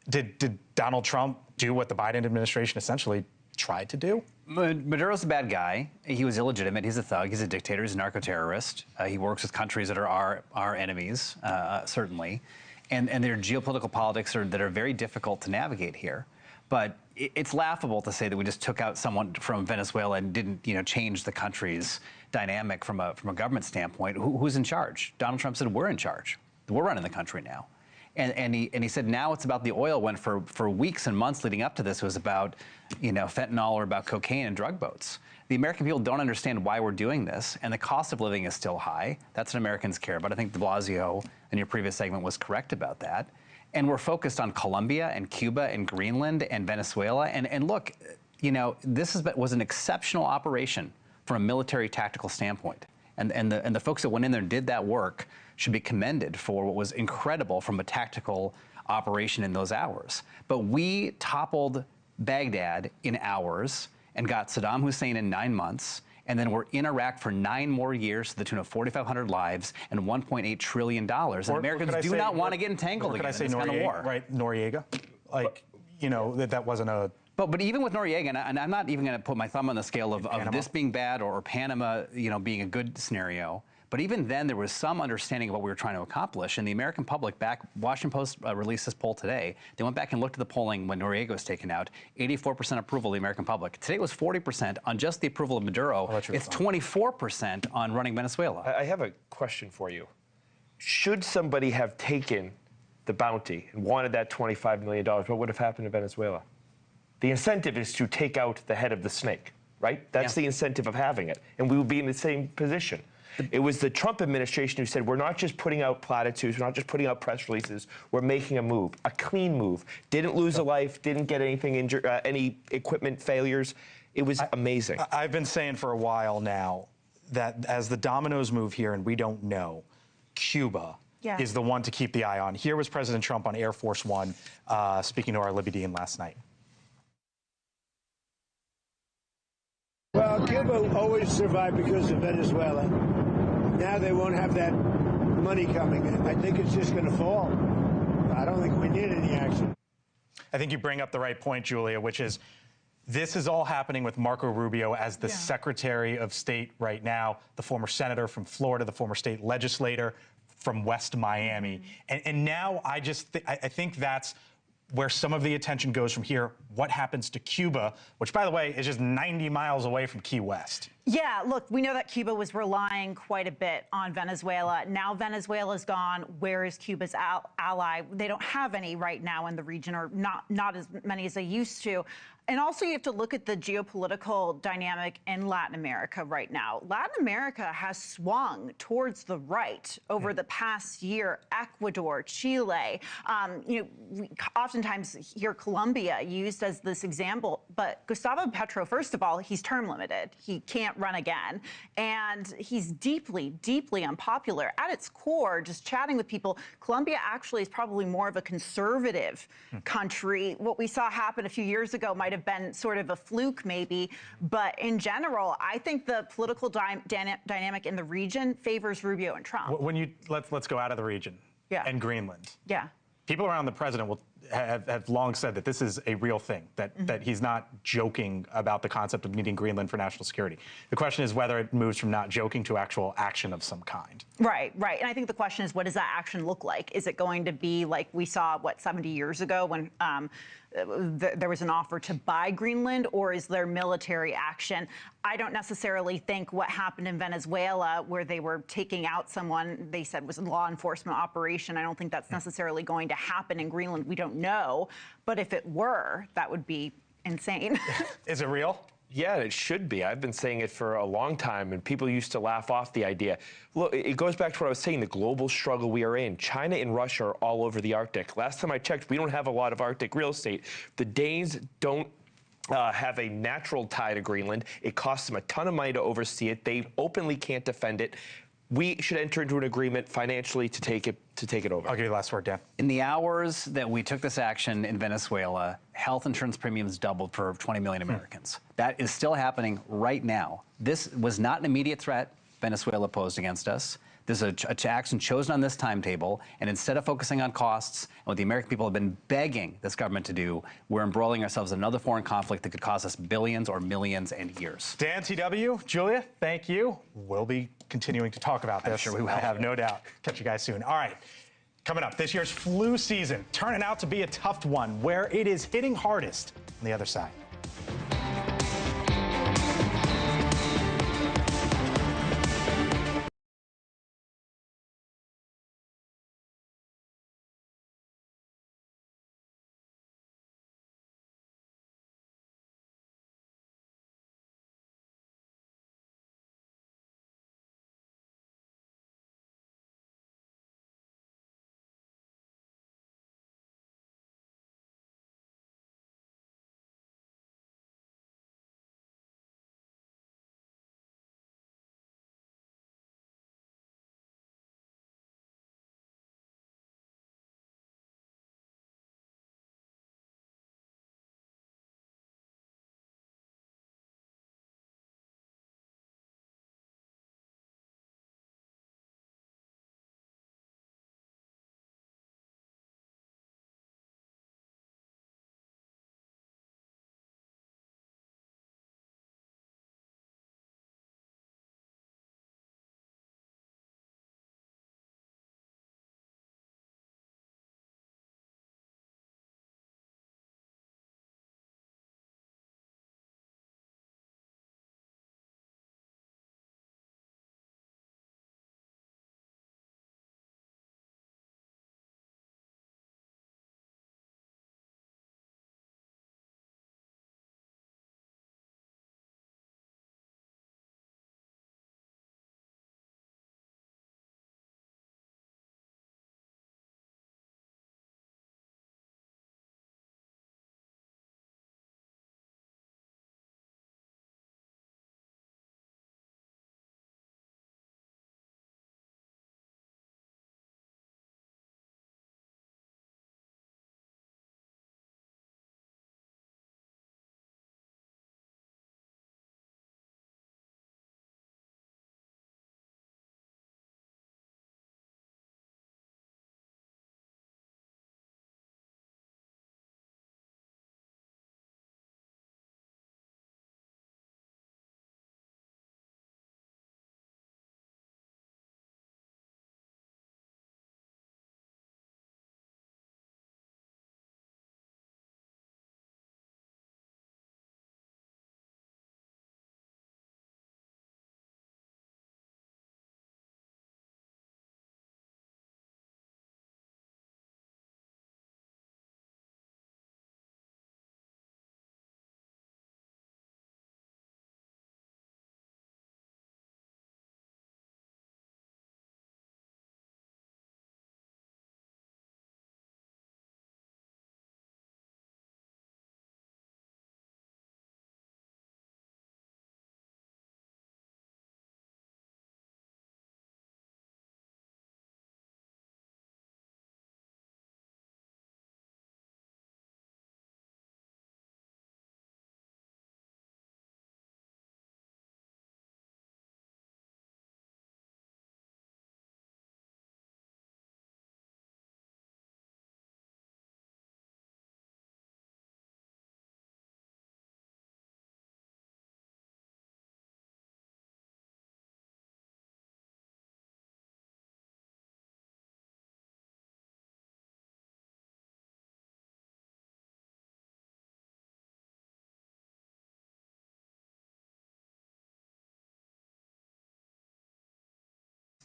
Did Donald Trump do what the Biden administration essentially tried to do? Maduro's a bad guy. He was illegitimate. He's a thug. He's a dictator. He's a narco-terrorist. He works with countries that are our enemies, certainly. And there are geopolitical politics that are very difficult to navigate here. But it's laughable to say that we just took out someone from Venezuela and didn't, change the country's dynamic from a government standpoint. Who's in charge? Donald Trump said, we're in charge. We're running the country now. And he said now it's about the oil, when for weeks and months leading up to this, it was about, fentanyl or about cocaine and drug boats. The American people don't understand why we're doing this, and the cost of living is still high. That's what Americans care about. I think de Blasio in your previous segment was correct about that. And we're focused on Colombia and Cuba and Greenland and Venezuela. And look, this was an exceptional operation from a military tactical standpoint. And the folks that went in there and did that work should be commended for what was incredible from a tactical operation in those hours. But we toppled Baghdad in hours and got Saddam Hussein in 9 months. And then we're in Iraq for 9 more years to the tune of 4,500 lives and $1.8 trillion. And Americans do not want to get entangled in this kind of war. Right, Noriega? That wasn't a... But even with Noriega, and I'm not even going to put my thumb on the scale of this being bad or Panama, being a good scenario. But even then, there was some understanding of what we were trying to accomplish. And the American public Washington Post released this poll today. They went back and looked at the polling when Noriega was taken out. 84% approval of the American public. Today it was 40% on just the approval of Maduro. It's 24% on running Venezuela. I have a question for you. Should somebody have taken the bounty and wanted that $25 million, what would have happened to Venezuela? the incentive is to take out the head of the snake, right? That's the incentive of having it. And we would be in the same position. It was the Trump administration who said, we're not just putting out platitudes, we're not just putting out press releases, we're making a move, a clean move. Didn't lose a life, didn't get anything injured, any equipment failures. It was amazing. I've been saying for a while now that as the dominoes move here and we don't know, Cuba is the one to keep the eye on. Here was President Trump on Air Force One speaking to our Libby Dean last night. Well, Cuba always survived because of Venezuela. Now they won't have that money coming in. I think it's just going to fall. I don't think we need any action. I think you bring up the right point, Julia, which is this is all happening with Marco Rubio as the Secretary of State right now, the former senator from Florida, the former state legislator from West Miami. And now I think that's where some of the attention goes from here. What happens to Cuba, which, by the way, is just 90 miles away from Key West? Yeah, look, we know that Cuba was relying quite a bit on Venezuela. Now Venezuela's gone. Where is Cuba's ally? They don't have any right now in the region, or not as many as they used to. And also you have to look at the geopolitical dynamic in Latin America right now. Latin America has swung towards the right over the past year. Ecuador, Chile, we oftentimes hear Colombia used as this example, but Gustavo Petro, first of all, he's term limited. He can't run again. And he's deeply, deeply unpopular. At its core, just chatting with people, Colombia actually is probably more of a conservative country. What we saw happen a few years ago might have been sort of a fluke maybe, but in general, I think the political dynamic in the region favors Rubio and Trump. When let's go out of the region and Greenland. Yeah. People around the president have long said that this is a real thing, that he's not joking about the concept of needing Greenland for national security. The question is whether it moves from not joking to actual action of some kind. Right. And I think the question is, what does that action look like? Is it going to be like we saw, 70 years ago when there was an offer to buy Greenland, or is there military action? I don't necessarily think what happened in Venezuela, where they were taking out someone they said was a law enforcement operation, I don't think that's necessarily going to happen in Greenland. We don't know. But if it were, that would be insane. Is it real? Yeah, it should be. I've been saying it for a long time, and people used to laugh off the idea. Look, it goes back to what I was saying, the global struggle we are in. China and Russia are all over the Arctic. Last time I checked, we don't have a lot of Arctic real estate. The Danes don't have a natural tie to Greenland. It costs them a ton of money to oversee it. They openly can't defend it. We should enter into an agreement financially to take it over. I'll give you the last word, Dan. In the hours that we took this action in Venezuela, health insurance premiums doubled for 20 million Americans. That is still happening right now. This was not an immediate threat Venezuela posed against us. This is an action chosen on this timetable, and instead of focusing on costs and what the American people have been begging this government to do, we're embroiling ourselves in another foreign conflict that could cost us billions or millions and years. Dan, TW, Julia, thank you. We'll be continuing to talk about this. I'm sure we will. I have no doubt. Catch you guys soon. All right. Coming up, this year's flu season turning out to be a tough one, where it is hitting hardest on the other side.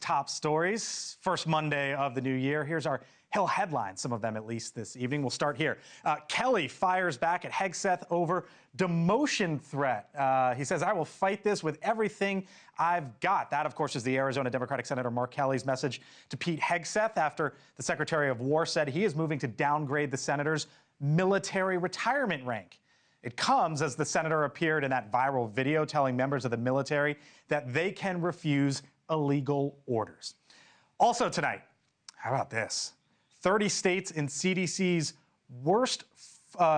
top stories. First Monday of the new year. Here's our Hill headlines, some of them at least this evening. We'll start here. Kelly fires back at Hegseth over demotion threat. He says, I will fight this with everything I've got. That, of course, is the Arizona Democratic Senator Mark Kelly's message to Pete Hegseth after the Secretary of War said he is moving to downgrade the senator's military retirement rank. It comes as the senator appeared in that viral video telling members of the military that they can refuse illegal orders. Also tonight, how about this? 30 states in CDC's worst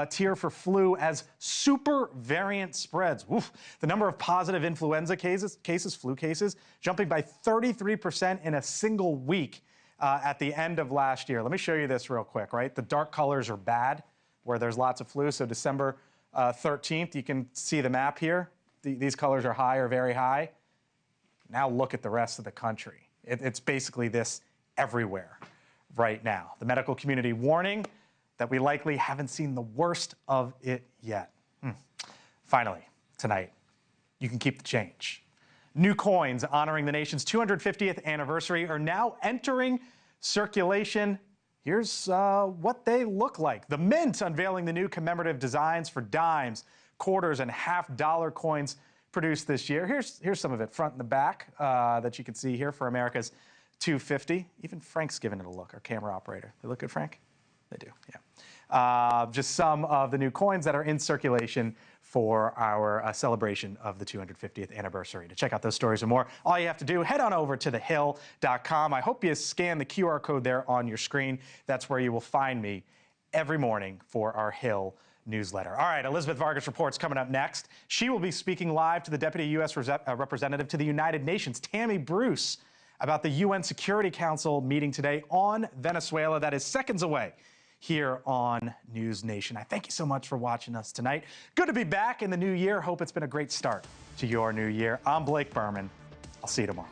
tier for flu as super variant spreads. Oof. The number of positive influenza flu cases, jumping by 33% in a single week at the end of last year. Let me show you this real quick, right? The dark colors are bad, where there's lots of flu. So December 13th, you can see the map here. These colors are high or very high. Now look at the rest of the country. It's basically this everywhere right now. The medical community warning that we likely haven't seen the worst of it yet. Finally, tonight, you can keep the change. New coins honoring the nation's 250th anniversary are now entering circulation. Here's what they look like. The Mint unveiling the new commemorative designs for dimes, quarters, and half-dollar coins produced this year. Here's some of it, front and the back, that you can see here for America's 250. Even Frank's giving it a look, our camera operator. They look good, Frank? They do, yeah. Just some of the new coins that are in circulation for our celebration of the 250th anniversary. To check out those stories and more, all you have to do, head on over to thehill.com. I hope you scan the QR code there on your screen. That's where you will find me every morning for our Hill newsletter. All right, Elizabeth Vargas reports coming up next. She will be speaking live to the Deputy U.S. Representative to the United Nations, Tammy Bruce, about the UN Security Council meeting today on Venezuela that is seconds away here on News Nation. I thank you so much for watching us tonight. Good to be back in the new year. Hope it's been a great start to your new year. I'm Blake Berman. I'll see you tomorrow.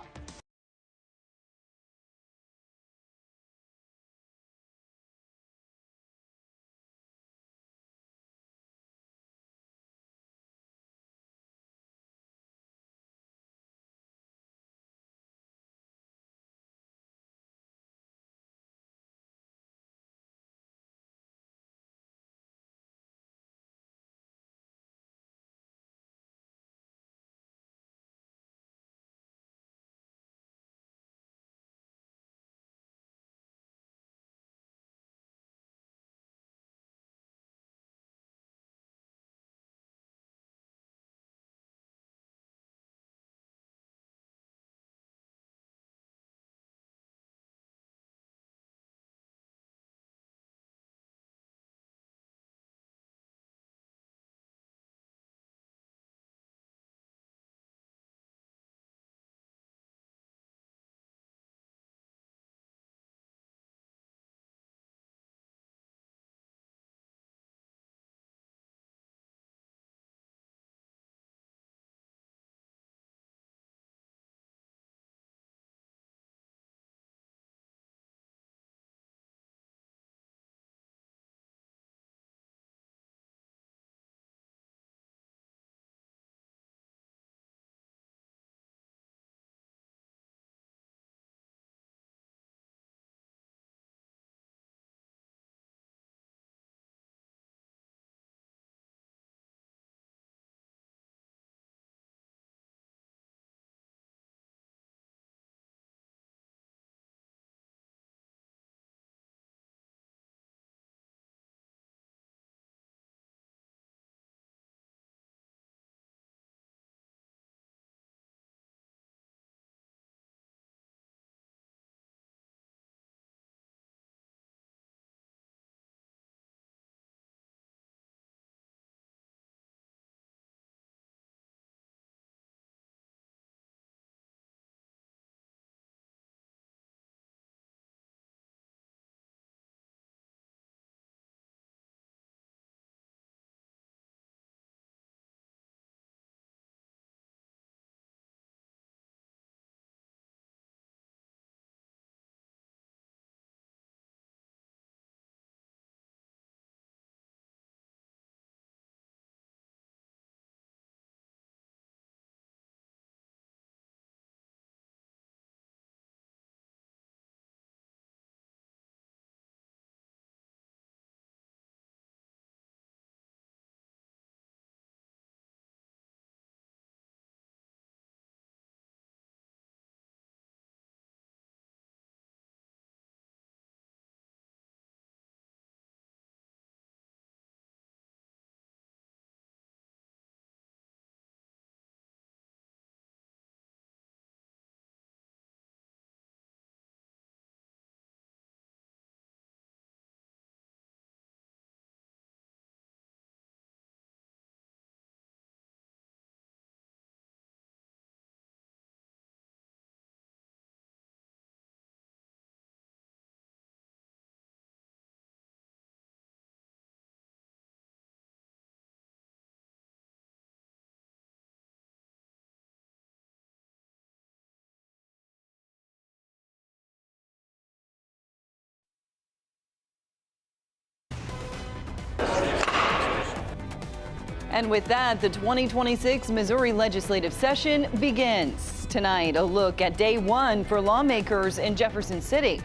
And with that, the 2026 Missouri legislative session begins. Tonight, a look at day one for lawmakers in Jefferson City.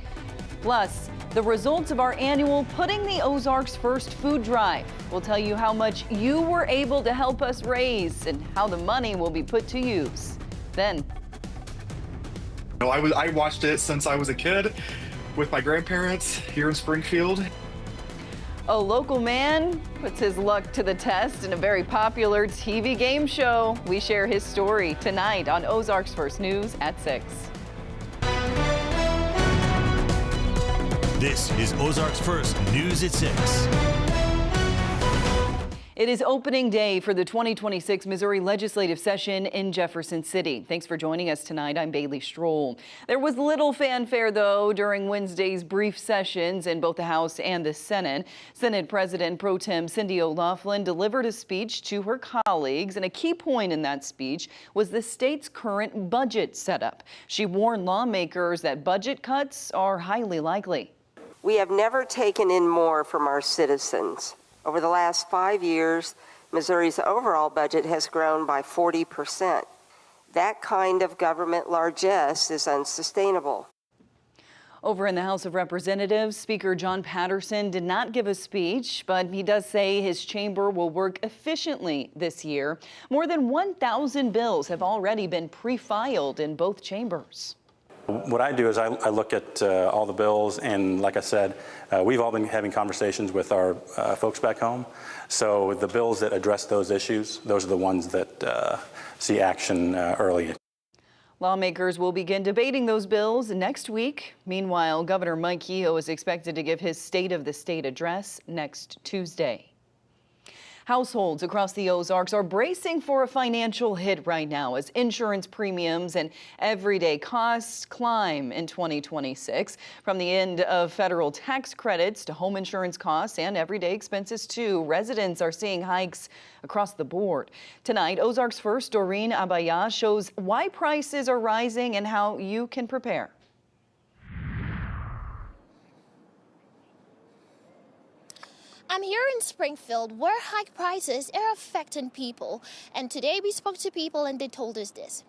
Plus, the results of our annual Putting the Ozarks First food drive. We'll tell you how much you were able to help us raise and how the money will be put to use. Then, I watched it since I was a kid with my grandparents here in Springfield. a local man puts his luck to the test in a very popular TV game show. We share his story tonight on Ozarks First News at 6. This is Ozarks First News at 6. It is opening day for the 2026 Missouri legislative session in Jefferson City. Thanks for joining us tonight. I'm Bailey Stroll. There was little fanfare, though, during Wednesday's brief sessions in both the House and the Senate. Senate President Pro Tem Cindy O'Laughlin delivered a speech to her colleagues, and a key point in that speech was the state's current budget setup. She warned lawmakers that budget cuts are highly likely. We have never taken in more from our citizens. Over the last 5 years, Missouri's overall budget has grown by 40%. That kind of government largesse is unsustainable. Over in the House of Representatives, Speaker John Patterson did not give a speech, but he does say his chamber will work efficiently this year. More than 1,000 bills have already been pre-filed in both chambers. What I do is I look at all the bills, and like I said, we've all been having conversations with our folks back home. So the bills that address those issues, those are the ones that see action early. Lawmakers will begin debating those bills next week. Meanwhile, Governor Mike Kehoe is expected to give his State of the State address next Tuesday. Households across the Ozarks are bracing for a financial hit right now as insurance premiums and everyday costs climb in 2026. From the end of federal tax credits to home insurance costs and everyday expenses too, residents are seeing hikes across the board. Tonight, Ozarks First Doreen Abaya shows why prices are rising and how you can prepare. I'm here in Springfield where high prices are affecting people. And today we spoke to people and they told us this.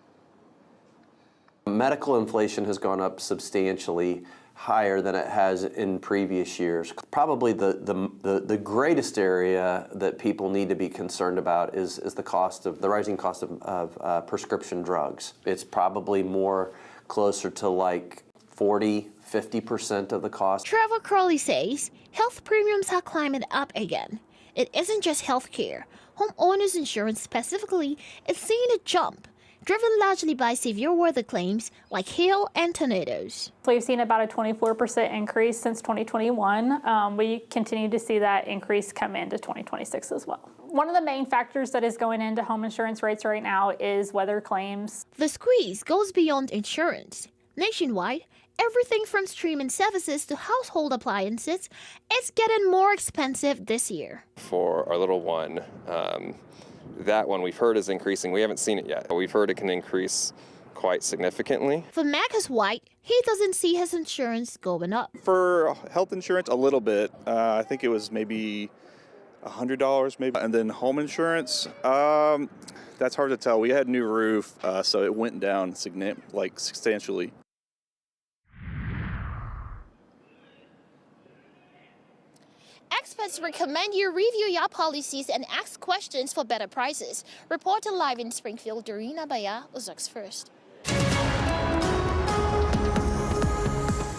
Medical inflation has gone up substantially higher than it has in previous years. Probably the greatest area that people need to be concerned about is the rising cost of prescription drugs. It's probably more closer to like 40–50% of the cost. Trevor Crowley says health premiums are climbing up again. It isn't just health care. Homeowners insurance specifically is seeing a jump, driven largely by severe weather claims like hail and tornadoes. We've seen about a 24% increase since 2021. We continue to see that increase come into 2026 as well. One of the main factors that is going into home insurance rates right now is weather claims. The squeeze goes beyond insurance. Nationwide, everything from streaming services to household appliances is getting more expensive this year. For our little one, that one we've heard is increasing. We haven't seen it yet. We've heard it can increase quite significantly. For Marcus White, he doesn't see his insurance going up. For health insurance, a little bit. I think it was maybe $100 maybe. And then home insurance, that's hard to tell. We had a new roof, so it went down substantially. Experts recommend you review your policies and ask questions for better prices. Reporting live in Springfield, Doreen Abaya, Ozarks First.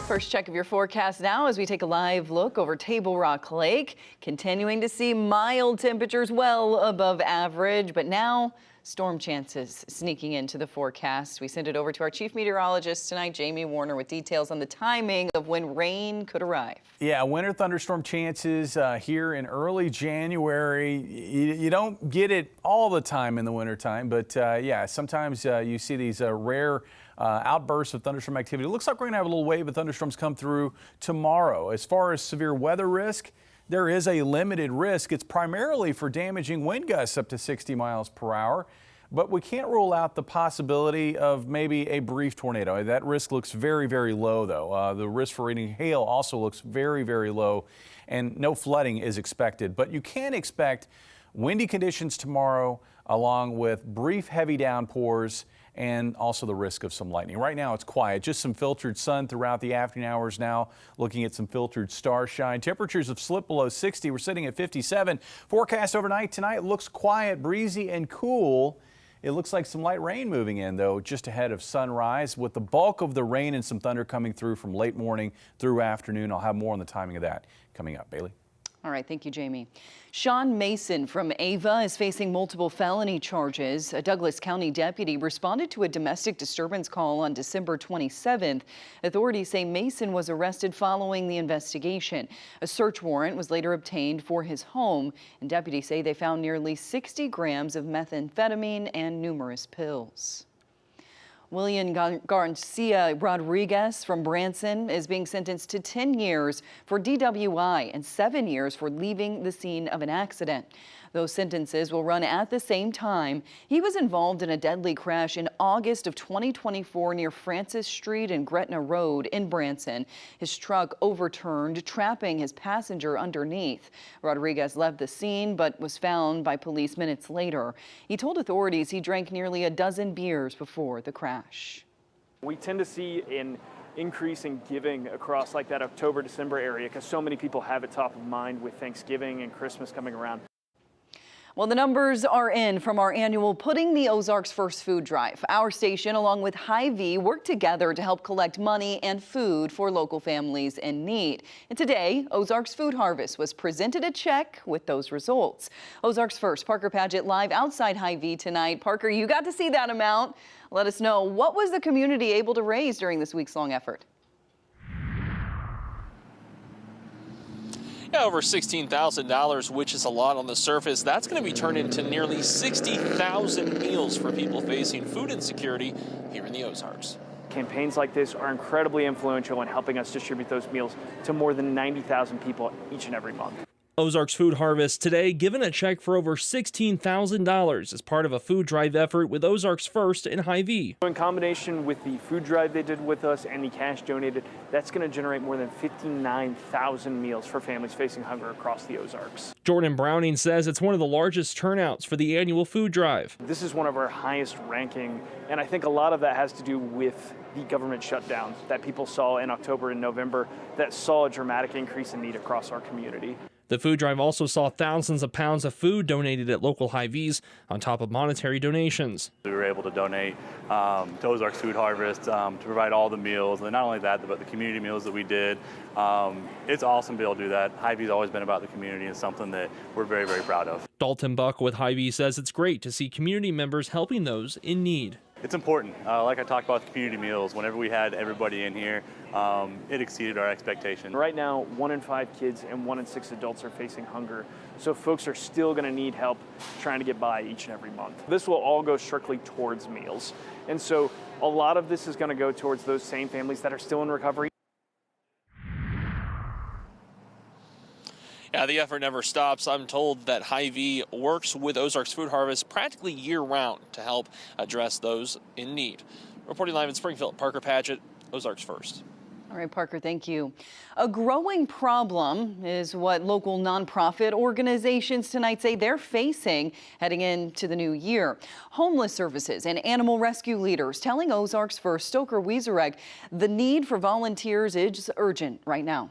First check of your forecast now as we take a live look over Table Rock Lake. Continuing to see mild temperatures well above average, but now storm chances sneaking into the forecast. We send it over to our chief meteorologist tonight, Jamie Warner, with details on the timing of when rain could arrive. Yeah, winter thunderstorm chances here in early January. You don't get it all the time in the wintertime, but yeah, sometimes you see these rare outbursts of thunderstorm activity. It looks like we're going to have a little wave of thunderstorms come through tomorrow. As far as severe weather risk, there is a limited risk. It's primarily for damaging wind gusts up to 60 miles per hour, but we can't rule out the possibility of maybe a brief tornado. That risk looks very, very low, though. The risk for any hail also looks very, very low, and no flooding is expected. But you can expect Windy conditions tomorrow, along with brief heavy downpours and also the risk of some lightning. Right now it's quiet, just some filtered sun throughout the afternoon hours now, looking at some filtered starshine. Temperatures have slipped below 60. We're sitting at 57. Forecast overnight tonight looks quiet, breezy and cool. It looks like some light rain moving in, though, just ahead of sunrise, with the bulk of the rain and some thunder coming through from late morning through afternoon. I'll have more on the timing of that coming up. Bailey? All right, thank you, Jamie. Sean Mason from Ava is facing multiple felony charges. A Douglas County deputy responded to a domestic disturbance call on December 27th. Authorities say Mason was arrested following the investigation. A search warrant was later obtained for his home, and deputies say they found nearly 60 grams of methamphetamine and numerous pills. William Garcia Rodriguez from Branson is being sentenced to 10 years for DWI and 7 years for leaving the scene of an accident. Those sentences will run at the same time. He was involved in a deadly crash in August of 2024 near Francis Street and Gretna Road in Branson. His truck overturned, trapping his passenger underneath. Rodriguez left the scene but was found by police minutes later. He told authorities he drank nearly a dozen beers before the crash. We tend to see an increase in giving across like that October-December area because so many people have it top of mind with Thanksgiving and Christmas coming around. Well, the numbers are in from our annual Putting the Ozarks First food drive. Our station, along with Hy-Vee, worked together to help collect money and food for local families in need. And today, Ozarks Food Harvest was presented a check with those results. Ozarks First, Parker Padgett live outside Hy-Vee tonight. Parker, you got to see that amount. Let us know, what was the community able to raise during this weeks-long effort? Yeah, over $16,000, which is a lot on the surface. That's going to be turned into nearly 60,000 meals for people facing food insecurity here in the Ozarks. Campaigns like this are incredibly influential in helping us distribute those meals to more than 90,000 people each and every month. Ozarks Food Harvest today given a check for over $16,000 as part of a food drive effort with Ozarks First and Hy-Vee. In combination with the food drive they did with us and the cash donated, that's going to generate more than 59,000 meals for families facing hunger across the Ozarks. Jordan Browning says it's one of the largest turnouts for the annual food drive. This is one of our highest ranking, and I think a lot of that has to do with the government shutdown that people saw in October and November that saw a dramatic increase in need across our community. The food drive also saw thousands of pounds of food donated at local Hy-Vees on top of monetary donations. We were able to donate to Ozarks Food Harvest to provide all the meals, and not only that, but the community meals that we did. It's awesome to be able to do that. Hy-Vee's always been about the community and something that we're very, very proud of. Dalton Buck with Hy-Vee says it's great to see community members helping those in need. It's important. Like I talked about the community meals, whenever we had everybody in here, it exceeded our expectations. Right now, 1 in 5 kids and 1 in 6 adults are facing hunger. So folks are still going to need help trying to get by each and every month. This will all go strictly towards meals. And so a lot of this is going to go towards those same families that are still in recovery. Yeah, the effort never stops. I'm told that Hy-Vee works with Ozarks Food Harvest practically year-round to help address those in need. Reporting live in Springfield, Parker Padgett, Ozarks First. All right, Parker, thank you. A growing problem is what local nonprofit organizations tonight say they're facing heading into the new year. Homeless services and animal rescue leaders telling Ozarks First Stoker Wiezerek the need for volunteers is urgent right now.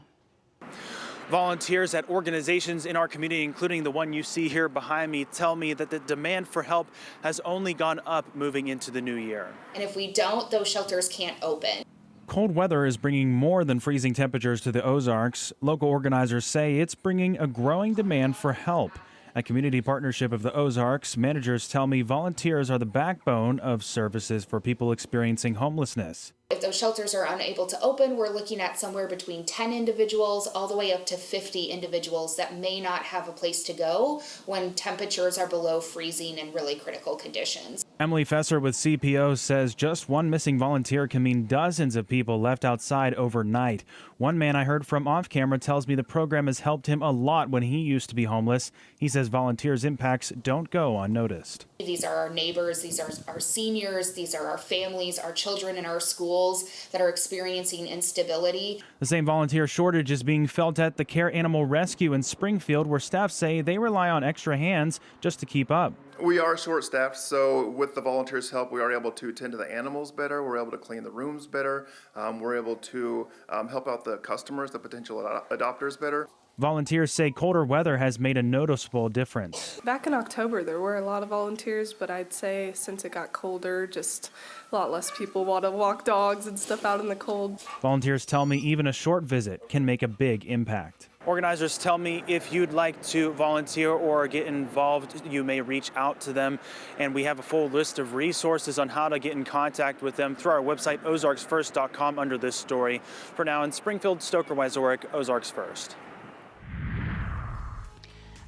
Volunteers at organizations in our community, including the one you see here behind me, tell me that the demand for help has only gone up moving into the new year. And if we don't, those shelters can't open. Cold weather is bringing more than freezing temperatures to the Ozarks. Local organizers say it's bringing a growing demand for help. At Community Partnership of the Ozarks, managers tell me volunteers are the backbone of services for people experiencing homelessness. If those shelters are unable to open, we're looking at somewhere between 10 individuals all the way up to 50 individuals that may not have a place to go when temperatures are below freezing in really critical conditions. Emily Fesser with CPO says just one missing volunteer can mean dozens of people left outside overnight. One man I heard from off camera tells me the program has helped him a lot when he used to be homeless. He says volunteers' impacts don't go unnoticed. These are our neighbors, these are our seniors, these are our families, our children in our schools that are experiencing instability. The same volunteer shortage is being felt at the Care Animal Rescue in Springfield, where staff say they rely on extra hands just to keep up. We are short-staffed, so with the volunteers' help, we are able to tend to the animals better. We're able to clean the rooms better. We're able to help out the customers, the potential adopters better. Volunteers say colder weather has made a noticeable difference. Back in October, there were a lot of volunteers, but I'd say since it got colder, just a lot less people want to walk dogs and stuff out in the cold. Volunteers tell me even a short visit can make a big impact. Organizers tell me if you'd like to volunteer or get involved, you may reach out to them. And we have a full list of resources on how to get in contact with them through our website, ozarksfirst.com, under this story. For now, in Springfield, Stoker, Wazorek, Ozarks First.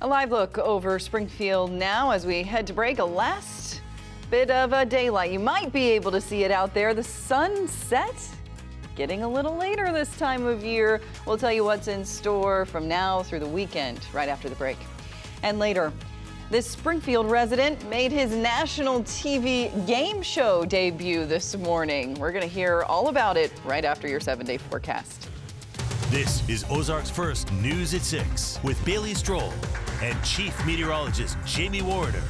A live look over Springfield now as we head to break. A last bit of a daylight. You might be able to see it out there. The sunset getting a little later this time of year. We'll tell you what's in store from now through the weekend right after the break. And later, this Springfield resident made his national TV game show debut this morning. We're going to hear all about it right after your 7-day forecast. This is Ozarks First News at 6 with Bailey Stroll and Chief Meteorologist Jamie Warner.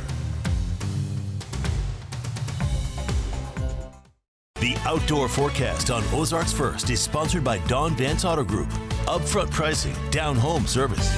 The outdoor forecast on Ozarks First is sponsored by Don Vance Auto Group. Upfront pricing, down home service.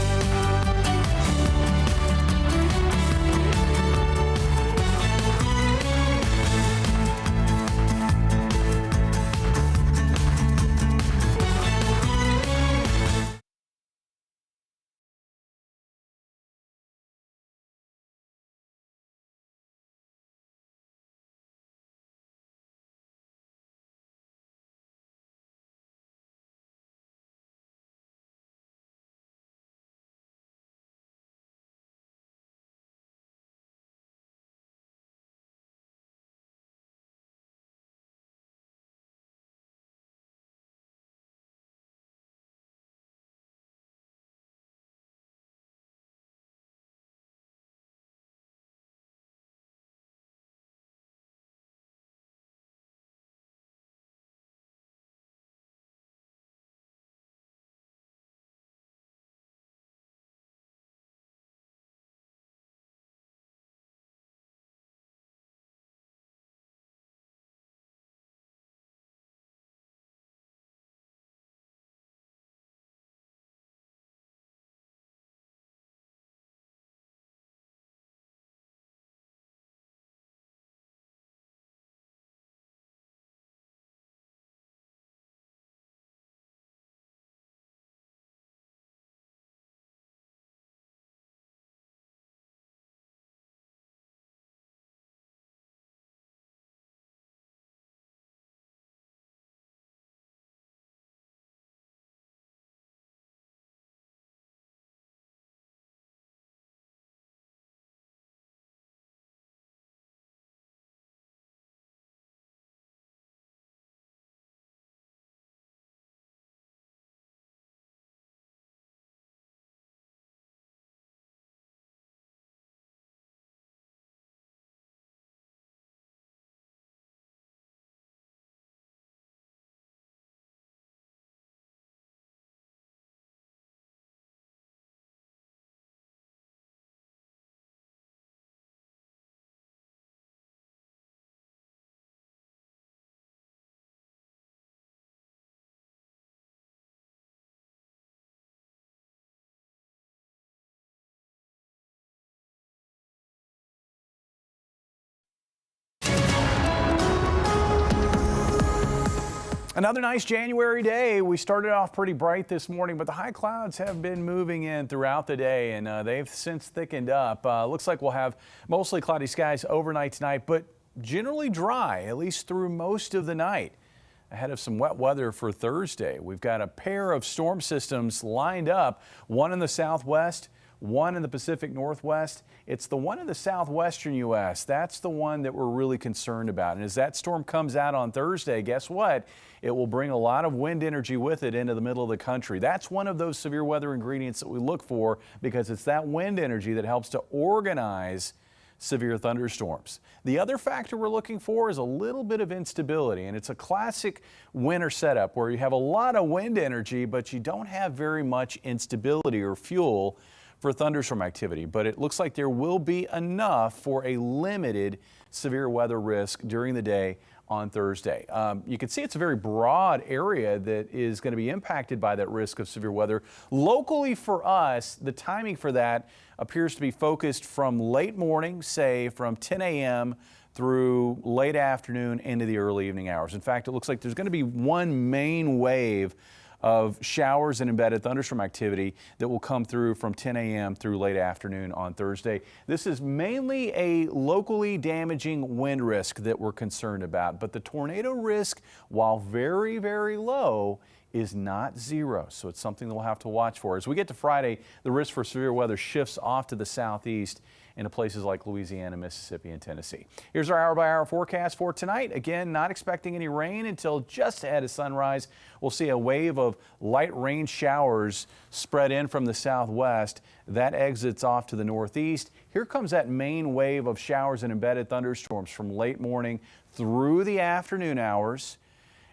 Another nice January day. We started off pretty bright this morning, but the high clouds have been moving in throughout the day, and they've since thickened up. Looks like we'll have mostly cloudy skies overnight tonight, but generally dry, at least through most of the night. Ahead of some wet weather for Thursday, we've got a pair of storm systems lined up, one in the southwest, one in the Pacific Northwest. It's the one in the southwestern U.S. That's the one that we're really concerned about. And as that storm comes out on Thursday, guess what? It will bring a lot of wind energy with it into the middle of the country. That's one of those severe weather ingredients that we look for, because it's that wind energy that helps to organize severe thunderstorms. The other factor we're looking for is a little bit of instability, and it's a classic winter setup where you have a lot of wind energy, but you don't have very much instability or fuel for thunderstorm activity. But it looks like there will be enough for a limited severe weather risk during the day on Thursday. You can see it's a very broad area that is going to be impacted by that risk of severe weather. Locally for us, the timing for that appears to be focused from late morning, say from 10 a.m. through late afternoon into the early evening hours. In fact, it looks like there's going to be one main wave of showers and embedded thunderstorm activity that will come through from 10 a.m. through late afternoon on Thursday. This is mainly a locally damaging wind risk that we're concerned about, but the tornado risk, while very, very low, is not zero. So it's something that we'll have to watch for. As we get to Friday, the risk for severe weather shifts off to the southeast into places like Louisiana, Mississippi, and Tennessee. Here's our hour-by-hour forecast for tonight. Again, not expecting any rain until just ahead of sunrise. We'll see a wave of light rain showers spread in from the southwest. That exits off to the northeast. Here comes that main wave of showers and embedded thunderstorms from late morning through the afternoon hours.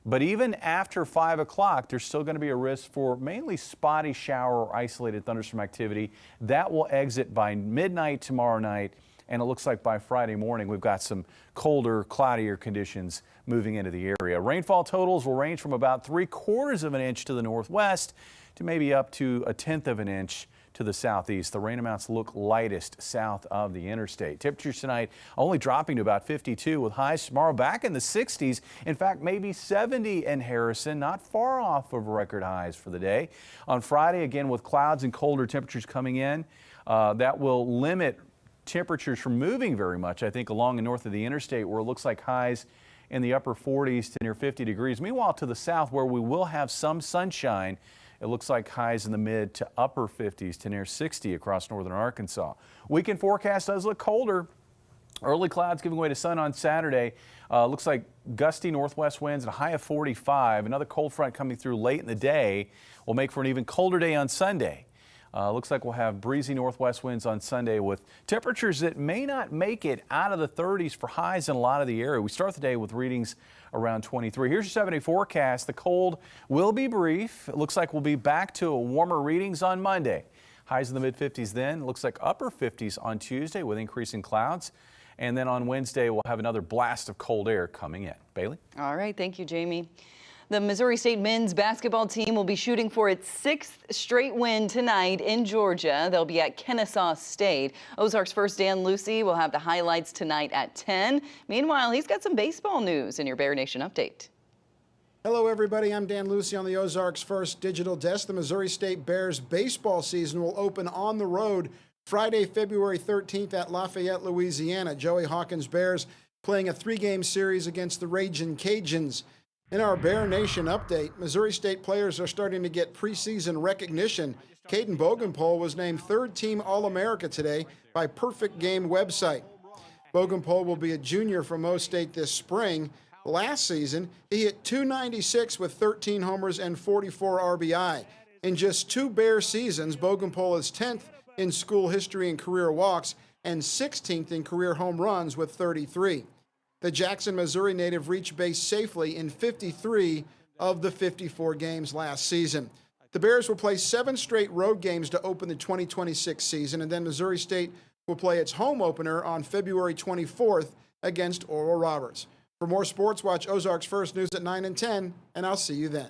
But even after 5 o'clock, there's still going to be a risk for mainly spotty shower or isolated thunderstorm activity. That will exit by midnight tomorrow night, and it looks like by Friday morning we've got some colder, cloudier conditions moving into the area. Rainfall totals will range from about 3/4 of an inch to the northwest to maybe up to 1/10 of an inch to the southeast. The rain amounts look lightest south of the interstate. Temperatures tonight only dropping to about 52, with highs tomorrow back in the 60s. In fact, maybe 70 in Harrison, not far off of record highs for the day. On Friday, again, with clouds and colder temperatures coming in, that will limit temperatures from moving very much, I think, along and north of the interstate, where it looks like highs in the upper 40s to near 50 degrees. Meanwhile, to the south, where we will have some sunshine, it looks like highs in the mid to upper 50s to near 60 across northern Arkansas. Weekend forecast does look colder. Early clouds giving way to sun on Saturday. Looks like gusty northwest winds and a high of 45. Another cold front coming through late in the day will make for an even colder day on Sunday. Looks like we'll have breezy northwest winds on Sunday with temperatures that may not make it out of the 30s for highs in a lot of the area. We start the day with readings around 23. Here's your 7-day forecast. The cold will be brief. It looks like we'll be back to warmer readings on Monday. Highs in the mid-50s then. Looks like upper 50s on Tuesday with increasing clouds. And then on Wednesday, we'll have another blast of cold air coming in. Bailey? All right. Thank you, Jamie. The Missouri State men's basketball team will be shooting for its 6th straight win tonight in Georgia. They'll be at Kennesaw State. Ozarks First Dan Lucy will have the highlights tonight at 10. Meanwhile, he's got some baseball news in your Bear Nation update. Hello, everybody. I'm Dan Lucy on the Ozarks First digital desk. The Missouri State Bears baseball season will open on the road Friday, February 13th at Lafayette, Louisiana. Joey Hawkins' Bears playing a 3-game series against the Ragin' Cajuns. In our Bear Nation update, Missouri State players are starting to get preseason recognition. Caden Bogenpole was named 3rd Team All-America today by Perfect Game website. Bogenpole will be a junior from Mo State this spring. Last season, he hit .296 with 13 homers and 44 RBI. In just 2 Bear seasons, Bogenpole is 10th in school history in career walks and 16th in career home runs with 33. The Jackson, Missouri native reached base safely in 53 of the 54 games last season. The Bears will play 7 straight road games to open the 2026 season, and then Missouri State will play its home opener on February 24th against Oral Roberts. For more sports, watch Ozarks First News at 9 and 10, and I'll see you then.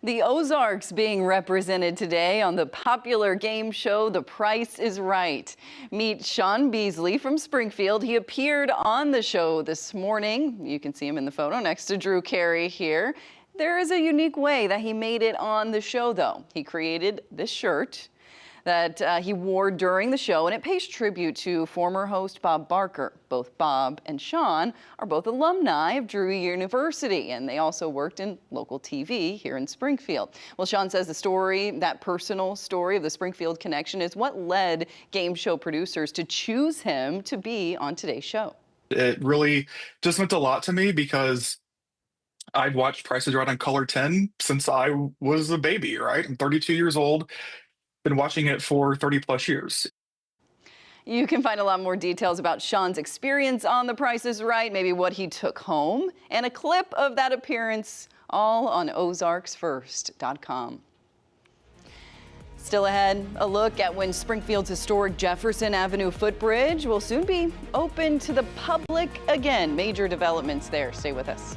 The Ozarks being represented today on the popular game show The Price is Right. Meet Sean Beasley from Springfield. He appeared on the show this morning. You can see him in the photo next to Drew Carey here. There is a unique way that he made it on the show, though. He created this shirt that he wore during the show, and it pays tribute to former host Bob Barker. Both Bob and Sean are both alumni of Drew University, and they also worked in local TV here in Springfield. Well, Sean says the story, that personal story of the Springfield connection, is what led game show producers to choose him to be on today's show. It really just meant a lot to me because I've watched Price is Right on Color 10 since I was a baby, right? I'm 32 years old, been watching it for 30 plus years. You can find a lot more details about Sean's experience on The Price is Right, maybe what he took home, and a clip of that appearance, all on OzarksFirst.com. Still ahead, a look at when Springfield's historic Jefferson Avenue footbridge will soon be open to the public again. Major developments there. Stay with us.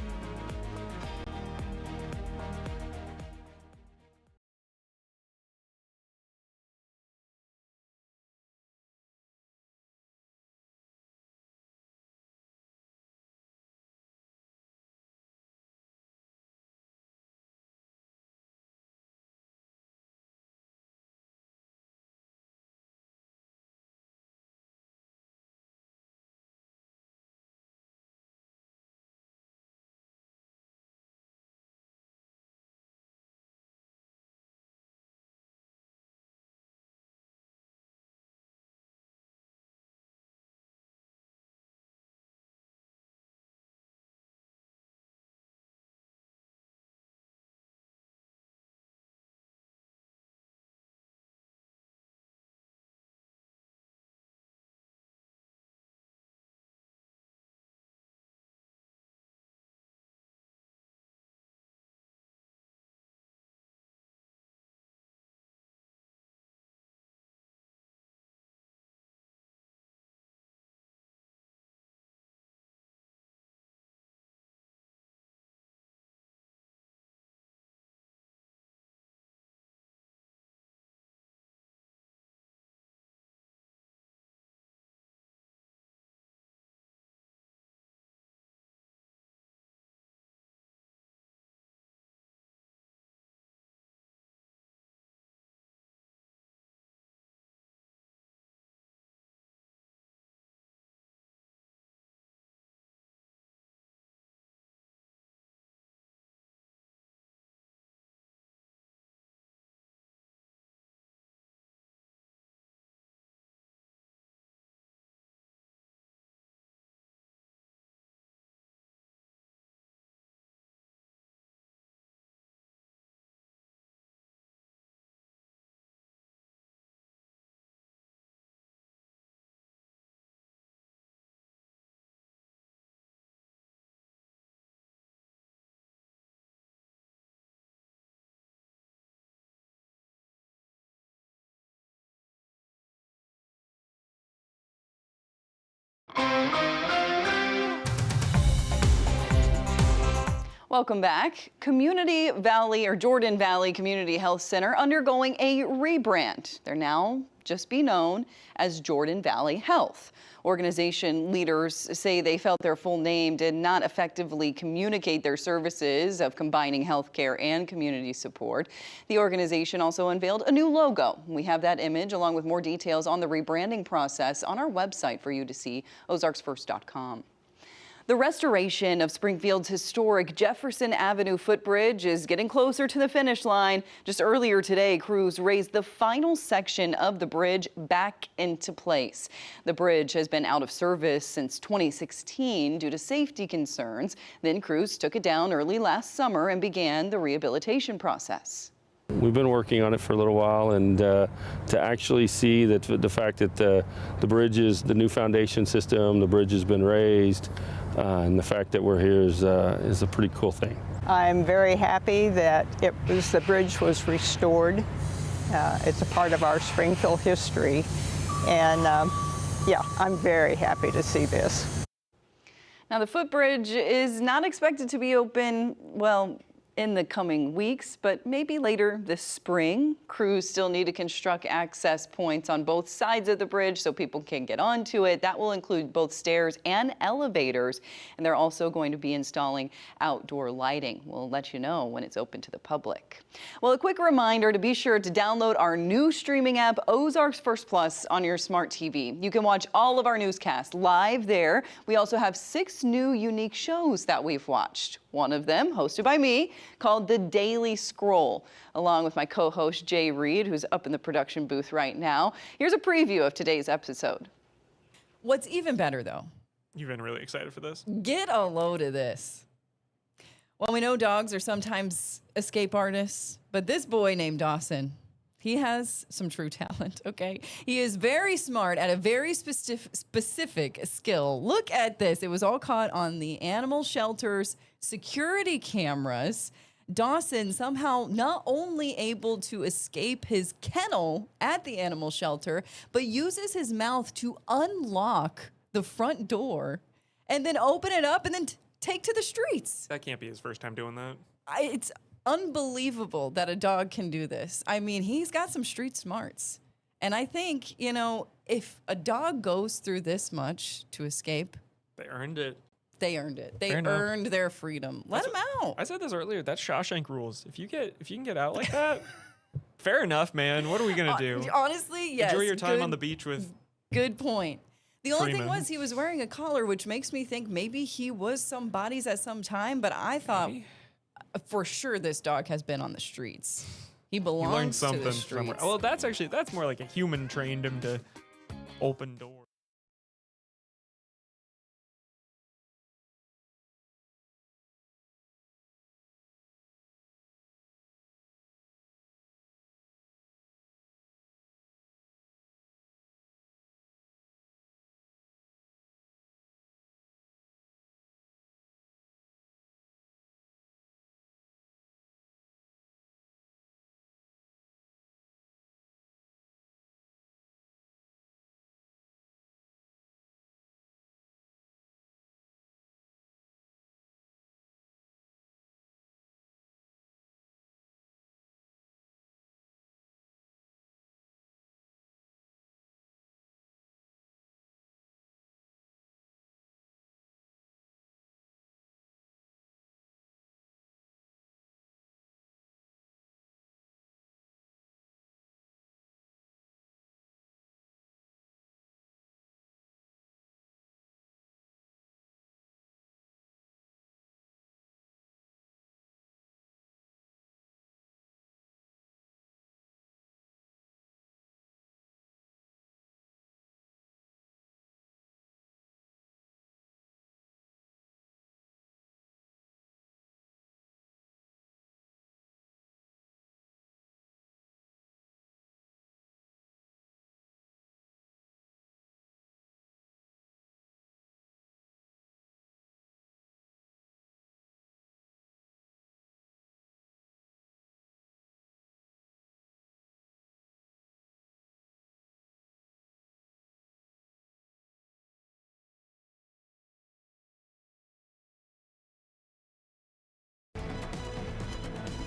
Welcome back. Community Valley or Jordan Valley Community Health Center undergoing a rebrand. They're now just be known as Jordan Valley Health. Organization leaders say they felt their full name did not effectively communicate their services of combining healthcare and community support. The organization also unveiled a new logo. We have that image along with more details on the rebranding process on our website for you to see, OzarksFirst.com. The restoration of Springfield's historic Jefferson Avenue footbridge is getting closer to the finish line. Just earlier today, crews raised the final section of the bridge back into place. The bridge has been out of service since 2016 due to safety concerns. Then crews took it down early last summer and began the rehabilitation process. We've been working on it for a little while, and to actually see that the fact that the bridge is the new foundation system, the bridge has been raised, and the fact that we're here is a pretty cool thing. I'm very happy that the bridge was restored. It's a part of our Springfield history, and yeah, I'm very happy to see this. Now, the footbridge is not expected to be open, well, in the coming weeks, but maybe later this spring. Crews still need to construct access points on both sides of the bridge so people can get onto it. That will include both stairs and elevators, and they're also going to be installing outdoor lighting. We'll let you know when it's open to the public. Well, a quick reminder to be sure to download our new streaming app, Ozarks First Plus, on your smart TV. You can watch all of our newscasts live there. We also have 6 new unique shows that we've watched. One of them, hosted by me, called The Daily Scroll, along with my co-host Jay Reed, who's up in the production booth right now. Here's a preview of today's episode. What's even better, though? You've been really excited for this. Get a load of this. Well, we know dogs are sometimes escape artists, but this boy named Dawson, he has some true talent, okay? He is very smart at a very specific skill. Look at this. It was all caught on the animal shelter's security cameras. Dawson somehow not only able to escape his kennel at the animal shelter, but uses his mouth to unlock the front door and then open it up and then take to the streets. That can't be his first time doing that. It's unbelievable that a dog can do this. I mean, he's got some street smarts. And I think, you know, if a dog goes through this much to escape, They earned it. they earned it. They Fair enough. earned their freedom. Let them out. I said this earlier. That's Shawshank rules. If you can get out like that, fair enough, man. What are we gonna do? Honestly, yes. Enjoy your time good- on the beach with. Good point. The only thing Freeman. was he was wearing a collar, which makes me think maybe he was somebody's at some time, but I thought for sure this dog has been on the streets. He You belongs learned to something the somewhere. streets. Well, that's more like a human trained him to open doors.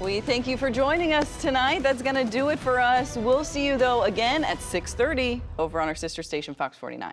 We thank you for joining us tonight. That's going to do it for us. We'll see you, though, again at 6:30 over on our sister station, Fox 49.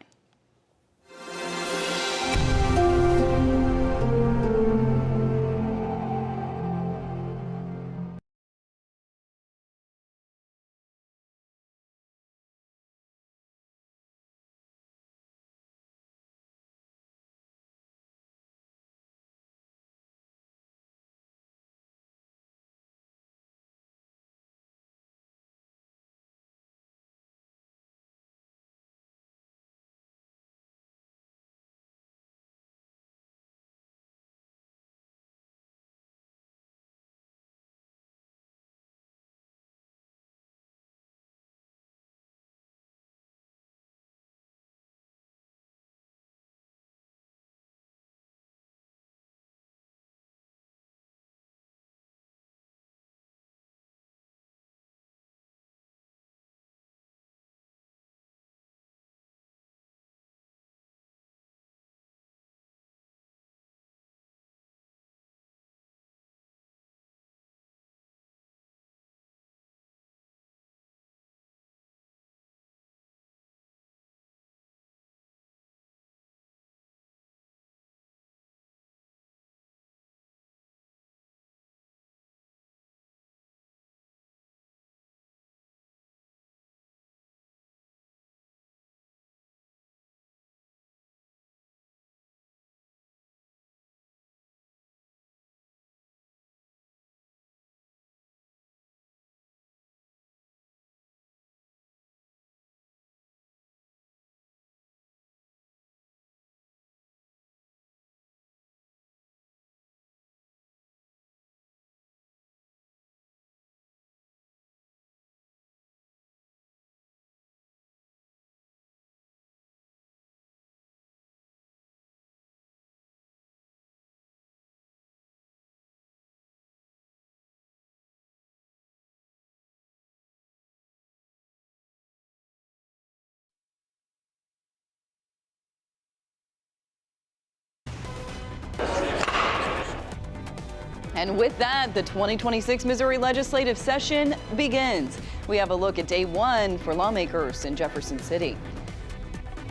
And with that, the 2026 Missouri legislative session begins. We have a look at day one for lawmakers in Jefferson City.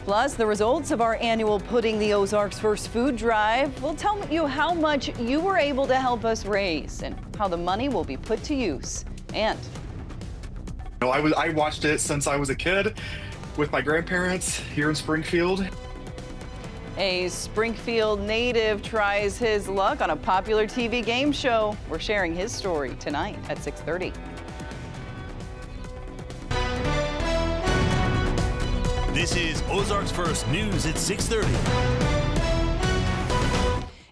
Plus, the results of our annual Putting the Ozarks First food drive will tell you how much you were able to help us raise and how the money will be put to use. And I watched it since I was a kid with my grandparents here in Springfield. a Springfield native tries his luck on a popular TV game show. We're sharing his story tonight at 6:30. This is Ozarks First News at 6:30.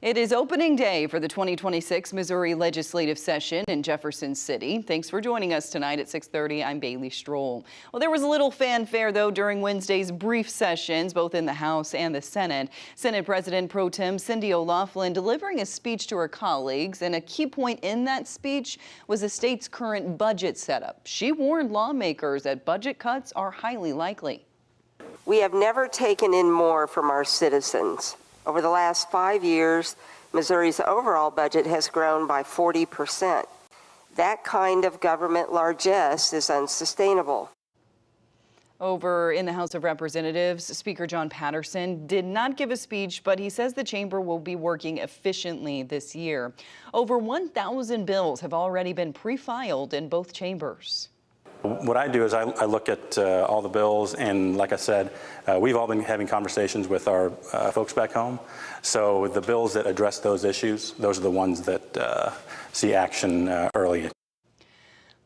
It is opening day for the 2026 Missouri legislative session in Jefferson City. Thanks for joining us tonight at 6:30. I'm Bailey Stroll. Well, there was a little fanfare, though, during Wednesday's brief sessions, both in the House and the Senate. Senate President Pro Tem Cindy O'Laughlin delivering a speech to her colleagues, and a key point in that speech was the state's current budget setup. She warned lawmakers that budget cuts are highly likely. We have never taken in more from our citizens. Over the last 5 years, Missouri's overall budget has grown by 40%. That kind of government largesse is unsustainable. Over in the House of Representatives, Speaker John Patterson did not give a speech, but he says the chamber will be working efficiently this year. Over 1,000 bills have already been pre-filed in both chambers. What I do is I look at all the bills, and like I said, we've all been having conversations with our folks back home. So the bills that address those issues, those are the ones that see action early.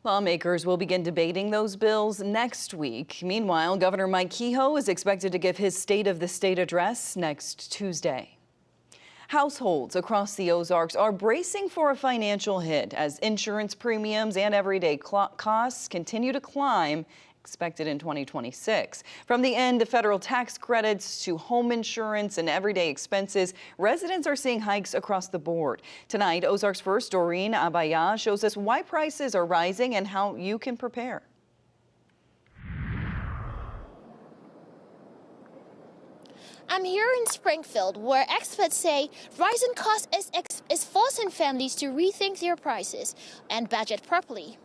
Lawmakers will begin debating those bills next week. Meanwhile, Governor Mike Kehoe is expected to give his State of the State address next Tuesday. Households across the Ozarks are bracing for a financial hit as insurance premiums and everyday costs continue to climb, expected in 2026. From the end of federal tax credits to home insurance and everyday expenses, residents are seeing hikes across the board. Tonight, Ozarks First Doreen Abaya shows us why prices are rising and how you can prepare. I'm here in Springfield, where experts say rising costs is forcing families to rethink their prices and budget properly.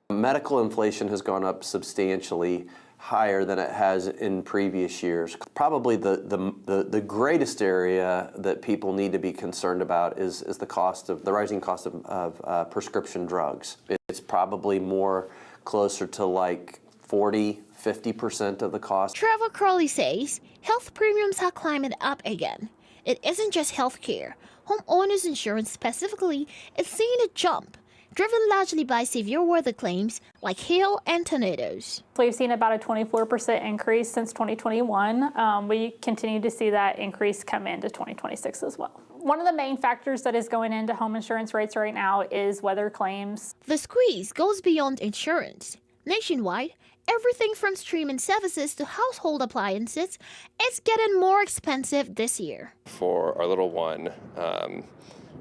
Medical inflation has gone up substantially higher than it has in previous years. Probably the greatest area that people need to be concerned about is the rising cost of prescription drugs. It's probably more closer to like 40–50% of the cost. Trevor Crowley says health premiums are climbing up again. It isn't just health care. Homeowners insurance specifically is seeing a jump, driven largely by severe weather claims like hail and tornadoes. We've seen about a 24% increase since 2021. We continue to see that increase come into 2026 as well. One of the main factors that is going into home insurance rates right now is weather claims. The squeeze goes beyond insurance. Nationwide, everything from streaming services to household appliances is getting more expensive this year. For our little one,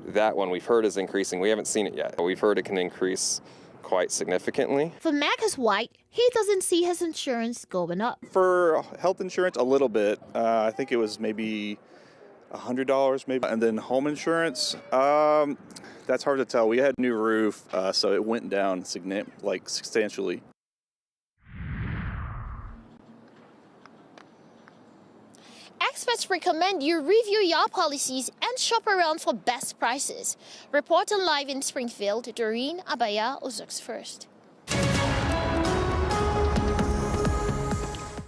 that one we've heard is increasing. We haven't seen it yet. We've heard it can increase quite significantly. For Marcus White, he doesn't see his insurance going up. For health insurance, a little bit. I think it was maybe $100 maybe. And then home insurance, that's hard to tell. We had a new roof, so it went down substantially. Experts recommend you review your policies and shop around for best prices. Reporting live in Springfield, Doreen Abaya, Ozarks First.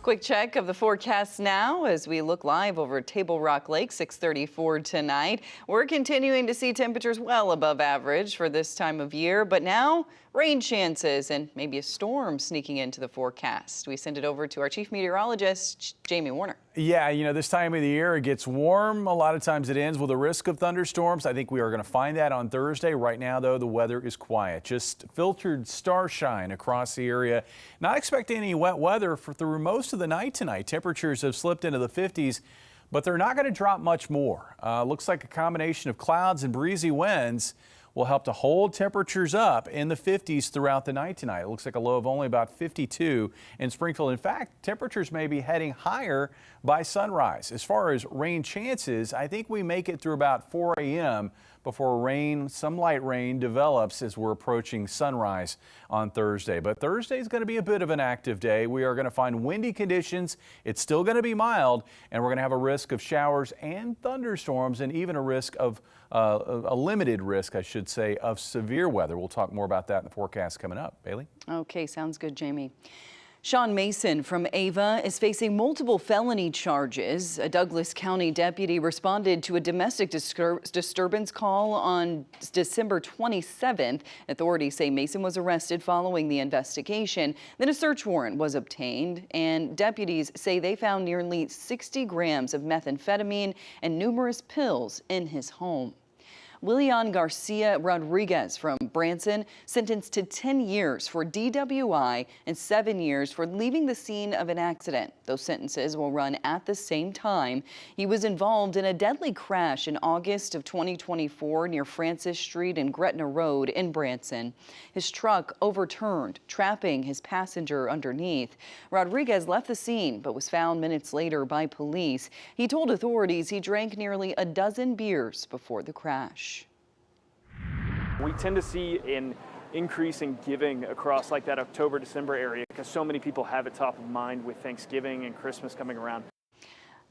Quick check of the forecast now as we look live over Table Rock Lake, 6:34 tonight. We're continuing to see temperatures well above average for this time of year, but now rain chances and maybe a storm sneaking into the forecast. We send it over to our chief meteorologist, Jamie Warner. Yeah, this time of the year it gets warm. A lot of times it ends with a risk of thunderstorms. I think we are going to find that on Thursday. Right now, though, the weather is quiet. Just filtered starshine across the area. Not expecting any wet weather through most of the night tonight. Temperatures have slipped into the 50s, but they're not going to drop much more. Looks like a combination of clouds and breezy winds will help to hold temperatures up in the 50s throughout the night tonight. It looks like a low of only about 52 in Springfield. In fact, temperatures may be heading higher by sunrise. As far as rain chances, I think we make it through about 4 a.m., before some light rain develops as we're approaching sunrise on Thursday. But Thursday is going to be a bit of an active day. We are going to find windy conditions. It's still going to be mild, and we're going to have a risk of showers and thunderstorms, and even a risk of a limited risk, I should say, of severe weather. We'll talk more about that in the forecast coming up. Bailey? Okay, sounds good, Jamie. Sean Mason from Ava is facing multiple felony charges. A Douglas County deputy responded to a domestic disturbance call on December 27th. Authorities say Mason was arrested following the investigation. Then a search warrant was obtained, and deputies say they found nearly 60 grams of methamphetamine and numerous pills in his home. Willian Garcia Rodriguez from Branson sentenced to 10 years for DWI and 7 years for leaving the scene of an accident. Those sentences will run at the same time. He was involved in a deadly crash in August of 2024 near Francis Street and Gretna Road in Branson. His truck overturned, trapping his passenger underneath. Rodriguez left the scene but was found minutes later by police. He told authorities he drank nearly a dozen beers before the crash. We tend to see an increase in giving across like that October-December area because so many people have it top of mind with Thanksgiving and Christmas coming around.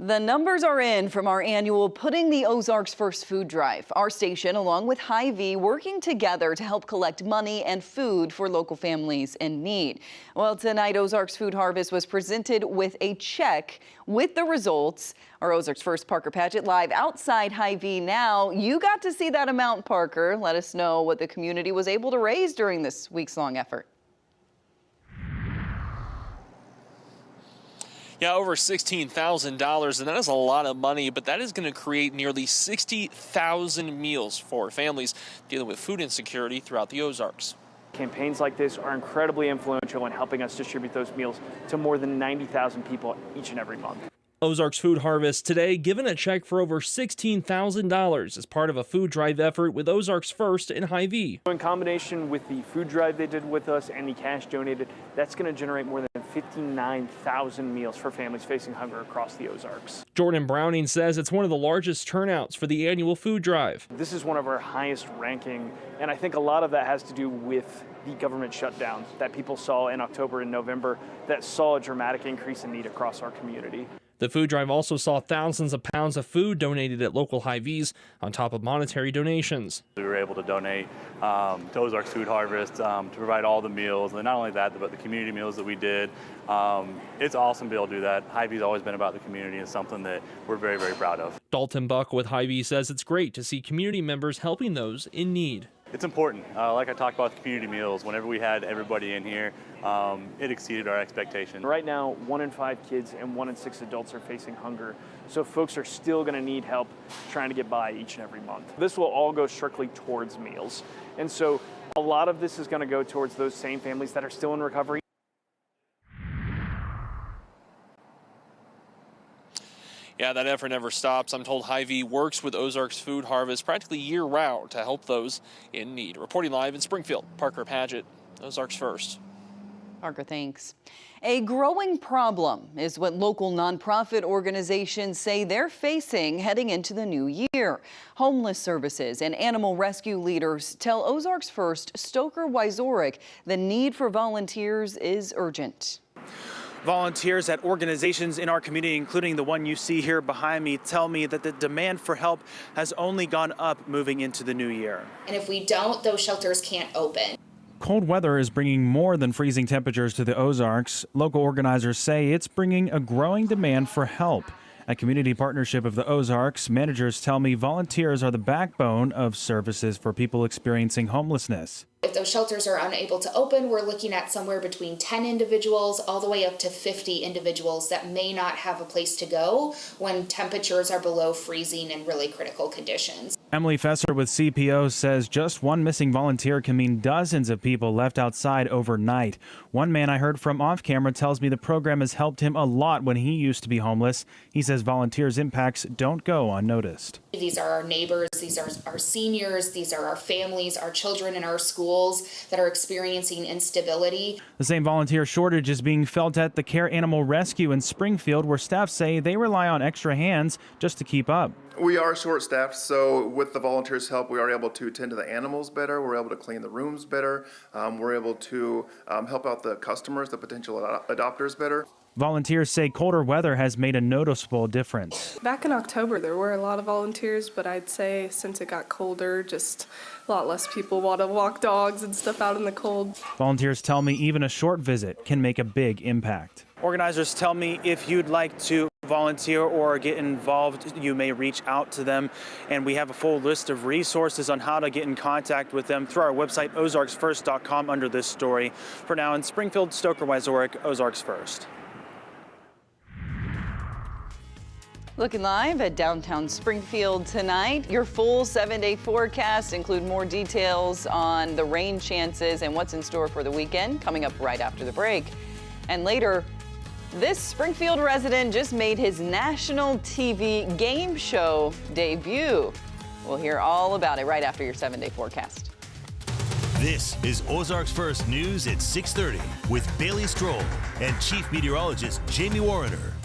The numbers are in from our annual Putting the Ozarks First food drive. Our station, along with Hy-Vee, working together to help collect money and food for local families in need. Well, tonight, Ozarks Food Harvest was presented with a check with the results. Our Ozarks First Parker Paget live outside Hy-Vee now. You got to see that amount, Parker. Let us know what the community was able to raise during this weeks-long effort. Yeah, over $16,000, and that is a lot of money, but that is going to create nearly 60,000 meals for families dealing with food insecurity throughout the Ozarks. Campaigns like this are incredibly influential in helping us distribute those meals to more than 90,000 people each and every month. Ozarks Food Harvest today given a check for over $16,000 as part of a food drive effort with Ozarks First in Hy-Vee. In combination with the food drive they did with us and the cash donated, that's going to generate more than 59,000 meals for families facing hunger across the Ozarks. Jordan Browning says it's one of the largest turnouts for the annual food drive. This is one of our highest ranking, and I think a lot of that has to do with the government shutdown that people saw in October and November that saw a dramatic increase in need across our community. The food drive also saw thousands of pounds of food donated at local Hy-Vees on top of monetary donations. We were able to donate to Ozarks Food Harvest to provide all the meals, and not only that, but the community meals that we did. It's awesome to be able to do that. Hy-Vee's always been about the community and something that we're very, very proud of. Dalton Buck with Hy-Vee says it's great to see community members helping those in need. It's important. Like I talked about the community meals, whenever we had everybody in here, it exceeded our expectations. Right now, 1 in 5 kids and 1 in 6 adults are facing hunger. So folks are still going to need help trying to get by each and every month. This will all go strictly towards meals. And so a lot of this is going to go towards those same families that are still in recovery. Yeah, that effort never stops. I'm told Hy-Vee works with Ozarks Food Harvest practically year-round to help those in need. Reporting live in Springfield, Parker Paget, Ozarks First. Parker, thanks. A growing problem is what local nonprofit organizations say they're facing heading into the new year. Homeless services and animal rescue leaders tell Ozarks First Stoker Wyzorek the need for volunteers is urgent. Volunteers at organizations in our community, including the one you see here behind me, tell me that the demand for help has only gone up moving into the new year. And if we don't, those shelters can't open. Cold weather is bringing more than freezing temperatures to the Ozarks. Local organizers say it's bringing a growing demand for help. A community partnership of the Ozarks, managers tell me volunteers are the backbone of services for people experiencing homelessness. If those shelters are unable to open, we're looking at somewhere between 10 individuals all the way up to 50 individuals that may not have a place to go when temperatures are below freezing in really critical conditions. Emily Fesser with CPO says just one missing volunteer can mean dozens of people left outside overnight. One man I heard from off camera tells me the program has helped him a lot when he used to be homeless. He says volunteers' impacts don't go unnoticed. These are our neighbors, these are our seniors, these are our families, our children in our schools that are experiencing instability. The same volunteer shortage is being felt at the Care Animal Rescue in Springfield, where staff say they rely on extra hands just to keep up. We are short-staffed, so with the volunteers' help, we are able to tend to the animals better. We're able to clean the rooms better. We're able to help out the customers, the potential adopters better. Volunteers say colder weather has made a noticeable difference. Back in October, there were a lot of volunteers, but I'd say since it got colder, just a lot less people want to walk dogs and stuff out in the cold. Volunteers tell me even a short visit can make a big impact. Organizers tell me if you'd like to volunteer or get involved, you may reach out to them. And we have a full list of resources on how to get in contact with them through our website, OzarksFirst.com, under this story. For now, in Springfield, Stoker Wysorick, Ozarks First. Looking live at downtown Springfield tonight. Your full 7-day forecast include more details on the rain chances and what's in store for the weekend coming up right after the break. And later, this Springfield resident just made his national TV game show debut. We'll hear all about it right after your 7-day forecast. This is Ozarks First News at 6:30 with Bailey Stroll and Chief Meteorologist Jamie Warrener.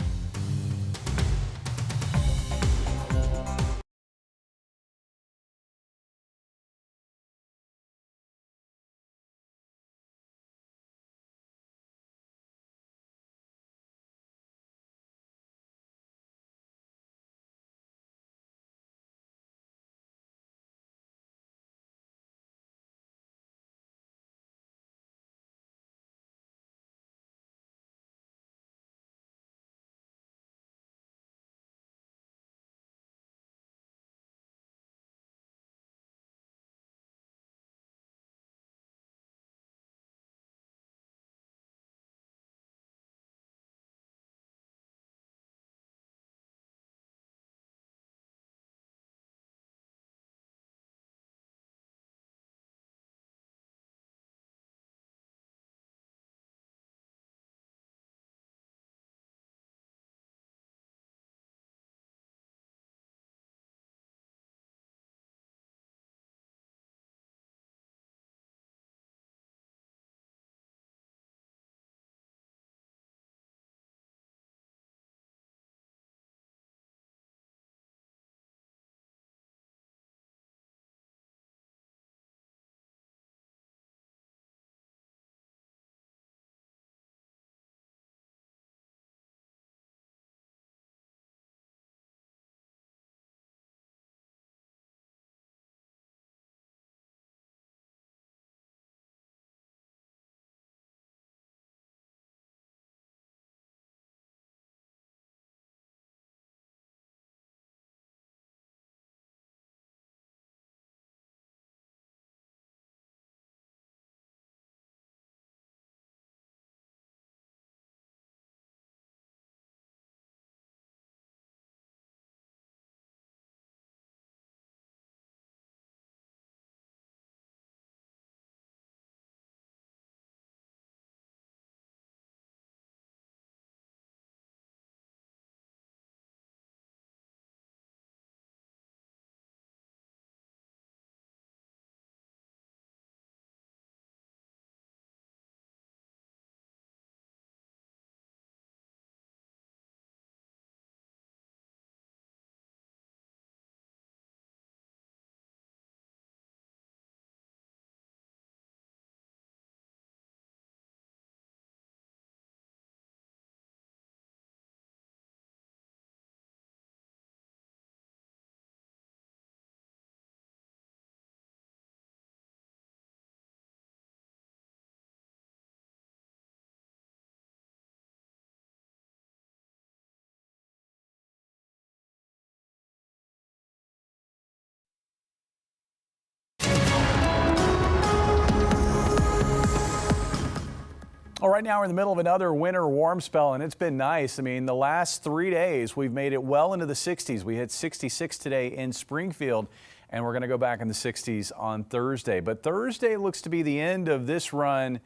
Well, right now we're in the middle of another winter warm spell, and it's been nice. I mean, the last 3 days we've made it well into the 60s. We hit 66 today in Springfield, and we're going to go back in the 60s on Thursday. But Thursday looks to be the end of this run,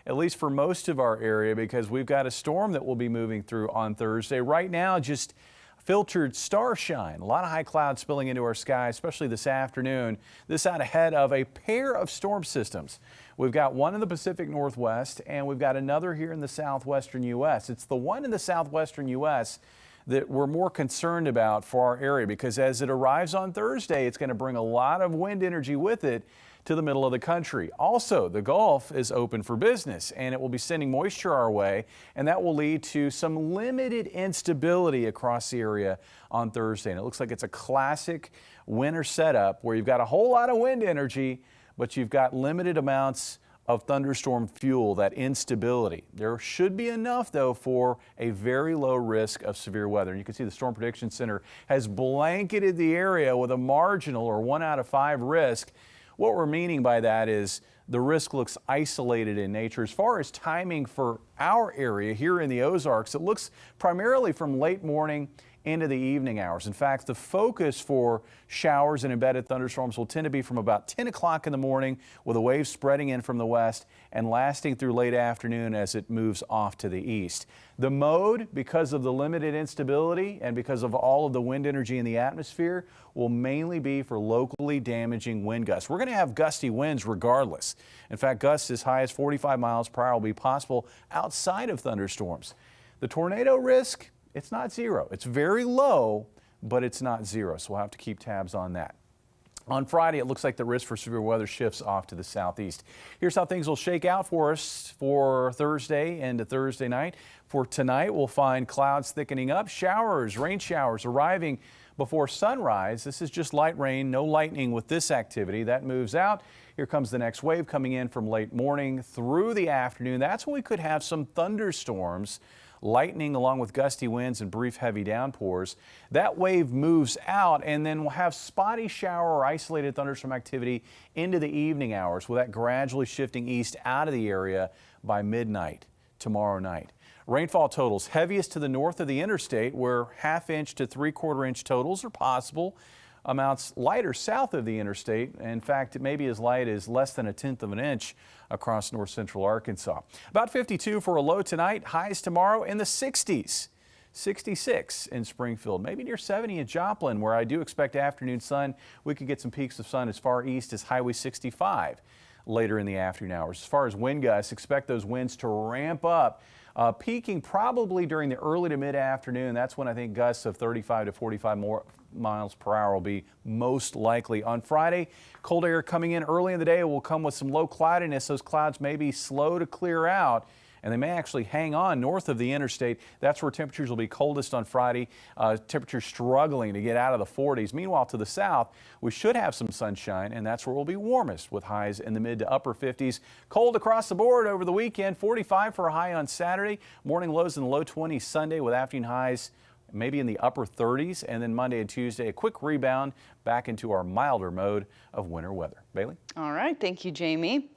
at least for most of our area, because we've got a storm that will be moving through on Thursday. Right now, just Filtered starshine, a lot of high clouds spilling into our sky, especially this afternoon. This out ahead of a pair of storm systems. We've got one in the Pacific Northwest and we've got another here in the southwestern U.S. It's the one in the southwestern U.S. that we're more concerned about for our area because as it arrives on Thursday, it's going to bring a lot of wind energy with it to the middle of the country. Also, the Gulf is open for business and it will be sending moisture our way, and that will lead to some limited instability across the area on Thursday. And it looks like it's a classic winter setup where you've got a whole lot of wind energy, but you've got limited amounts of thunderstorm fuel, that instability. There should be enough, though, for a very low risk of severe weather. And you can see the Storm Prediction Center has blanketed the area with a marginal or 1 out of 5 risk. What we're meaning by that is the risk looks isolated in nature. As far as timing for our area here in the Ozarks, it looks primarily from late morning into the evening hours. In fact, the focus for showers and embedded thunderstorms will tend to be from about 10 o'clock in the morning with a wave spreading in from the west and lasting through late afternoon as it moves off to the east. The mode, because of the limited instability and because of all of the wind energy in the atmosphere, will mainly be for locally damaging wind gusts. We're going to have gusty winds regardless. In fact, gusts as high as 45 miles per hour will be possible outside of thunderstorms. The tornado risk, it's not zero. It's very low, but it's not zero, so we'll have to keep tabs on that. On Friday, it looks like the risk for severe weather shifts off to the southeast. Here's how things will shake out for us for Thursday into Thursday night. For tonight, we'll find clouds thickening up, showers, rain showers arriving before sunrise. This is just light rain, no lightning with this activity. That moves out. Here comes the next wave coming in from late morning through the afternoon. That's when we could have some thunderstorms, lightning along with gusty winds and brief heavy downpours. That wave moves out and then we'll have spotty shower or isolated thunderstorm activity into the evening hours with that gradually shifting east out of the area by midnight tomorrow night. Rainfall totals heaviest to the north of the interstate where 1/2 inch to 3/4 inch totals are possible. Amounts lighter south of the interstate. In fact, it may be as light as less than 1/10 of an inch across north central Arkansas. About 52 for a low tonight. Highs tomorrow in the 60s. 66 in Springfield, maybe near 70 in Joplin, where I do expect afternoon sun. We could get some peaks of sun as far east as Highway 65 later in the afternoon hours. As far as wind gusts, expect those winds to ramp up. Peaking probably during the early to mid-afternoon. That's when I think gusts of 35 to 45 miles per hour will be most likely. On Friday, cold air coming in early in the day will come with some low cloudiness. Those clouds may be slow to clear out, and they may actually hang on north of the interstate. That's where temperatures will be coldest on Friday. Temperatures struggling to get out of the 40s. Meanwhile, to the south, we should have some sunshine, and that's where we'll be warmest with highs in the mid to upper 50s. Cold across the board over the weekend. 45 for a high on Saturday. Morning lows in the low 20s Sunday with afternoon highs maybe in the upper 30s. And then Monday and Tuesday, a quick rebound back into our milder mode of winter weather. Bailey? All right. Thank you, Jamie.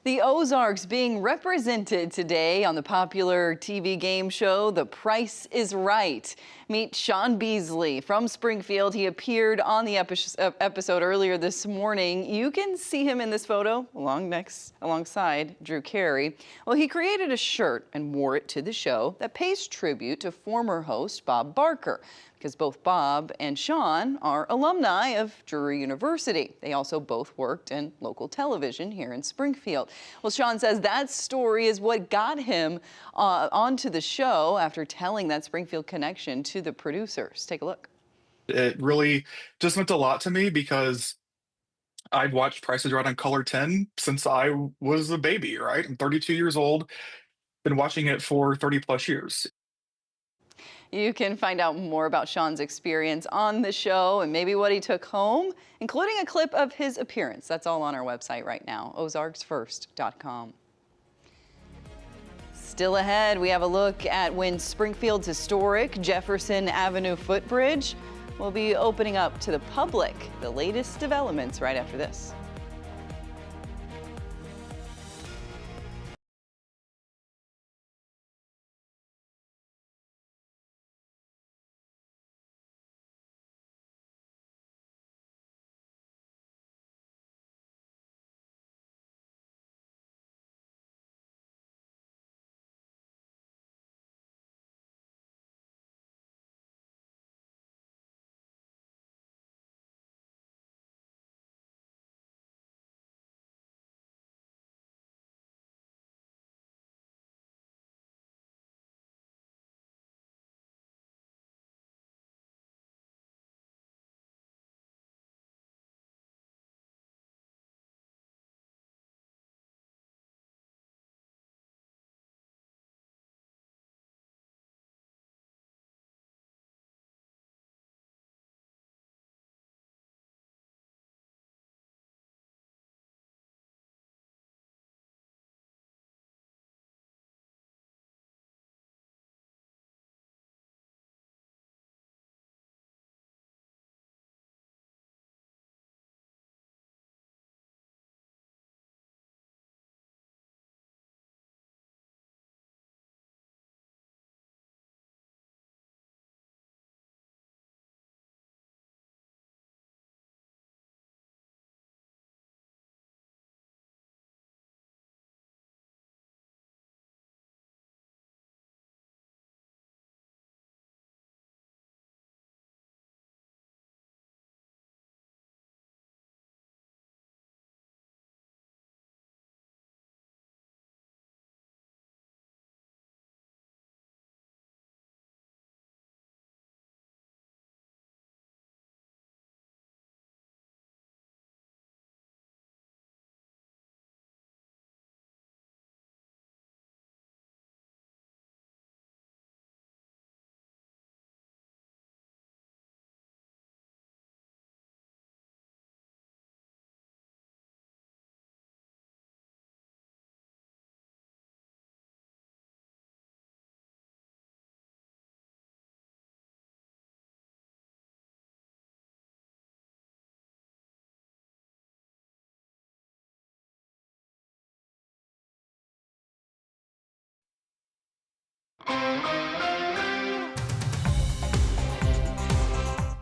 The Ozarks being represented today on the popular TV game show, The Price is Right. Meet Sean Beasley from Springfield. He appeared on the episode earlier this morning. You can see him in this photo alongside Drew Carey. Well, he created a shirt and wore it to the show that pays tribute to former host Bob Barker, because both Bob and Sean are alumni of Drury University. They also both worked in local television here in Springfield. Well, Sean says that story is what got him onto the show after telling that Springfield connection to the producers. Take a look. It really just meant a lot to me because I've watched Price is Right on Color 10 since I was a baby, right? I'm 32 years old, been watching it for 30 plus years. You can find out more about Sean's experience on the show and maybe what he took home, including a clip of his appearance. That's all on our website right now, ozarsfirst.com. Still ahead, we have a look at when Springfield's historic Jefferson Avenue footbridge will be opening up to the public. The latest developments right after this.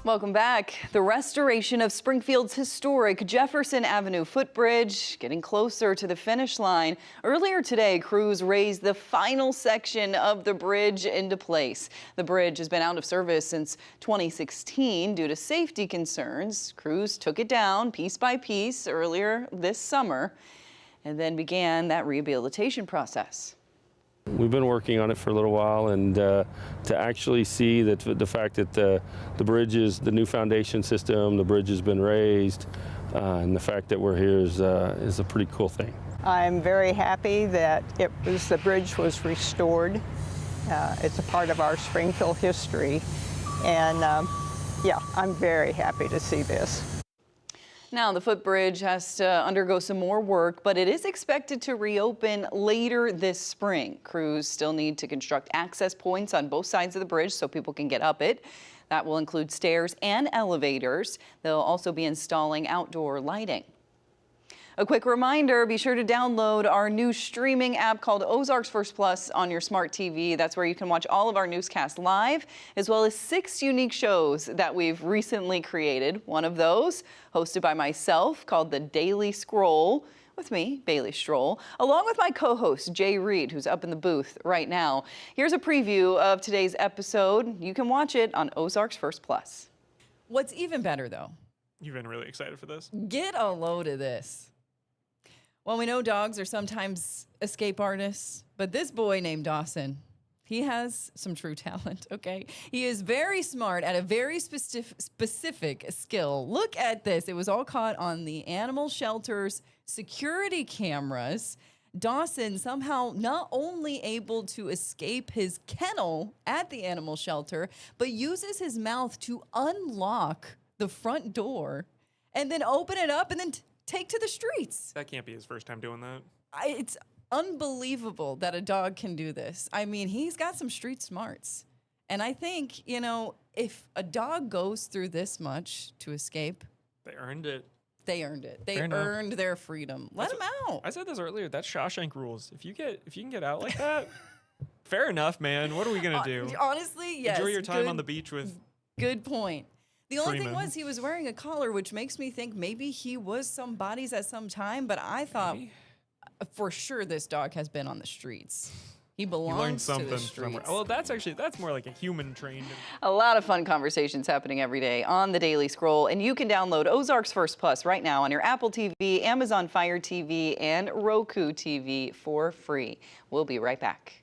Welcome back. The restoration of Springfield's historic Jefferson Avenue footbridge getting closer to the finish line. Earlier today, crews raised the final section of the bridge into place. The bridge has been out of service since 2016 due to safety concerns. Crews took it down piece by piece earlier this summer and then began that rehabilitation process. We've been working on it for a little while, and to actually see that the fact that the bridge is the new foundation system, the bridge has been raised, and the fact that we're here is a pretty cool thing. I'm very happy that the bridge was restored. It's a part of our Springfield history, and yeah, I'm very happy to see this. Now, the footbridge has to undergo some more work, but it is expected to reopen later this spring. Crews still need to construct access points on both sides of the bridge so people can get up it. That will include stairs and elevators. They'll also be installing outdoor lighting. A quick reminder, be sure to download our new streaming app called Ozarks First Plus on your smart TV. That's where you can watch all of our newscasts live, as well as 6 unique shows that we've recently created. One of those, hosted by myself, called The Daily Scroll, with me, Bailey Stroll, along with my co-host, Jay Reed, who's up in the booth right now. Here's a preview of today's episode. You can watch it on Ozarks First Plus. What's even better, though? You've been really excited for this? Get a load of this. Well, we know dogs are sometimes escape artists, but this boy named Dawson, he has some true talent, okay? He is very smart at a very specific skill. Look at this. It was all caught on the animal shelter's security cameras. Dawson somehow not only able to escape his kennel at the animal shelter, but uses his mouth to unlock the front door and then open it up and then take to the streets. That can't be his first time doing that. It's unbelievable that a dog can do this. I mean, he's got some street smarts. And I think, you know, if a dog goes through this much to escape, they earned it. They earned it. They earned their freedom. Let them out. I said this earlier. That's Shawshank rules. If you can get out like that, fair enough, man. What are we gonna do? Honestly, yes. Enjoy your time on the beach with. Good point. The only thing Freeman. was he was wearing a collar, which makes me think maybe he was somebody's at some time. But I thought for sure this dog has been on the streets. He belongs You learned to something the streets. somewhere. Well, that's more like a human trained. A lot of fun conversations happening every day on the Daily Scroll, and you can download Ozarks First Plus right now on your Apple TV, Amazon Fire TV, and Roku TV for free. We'll be right back.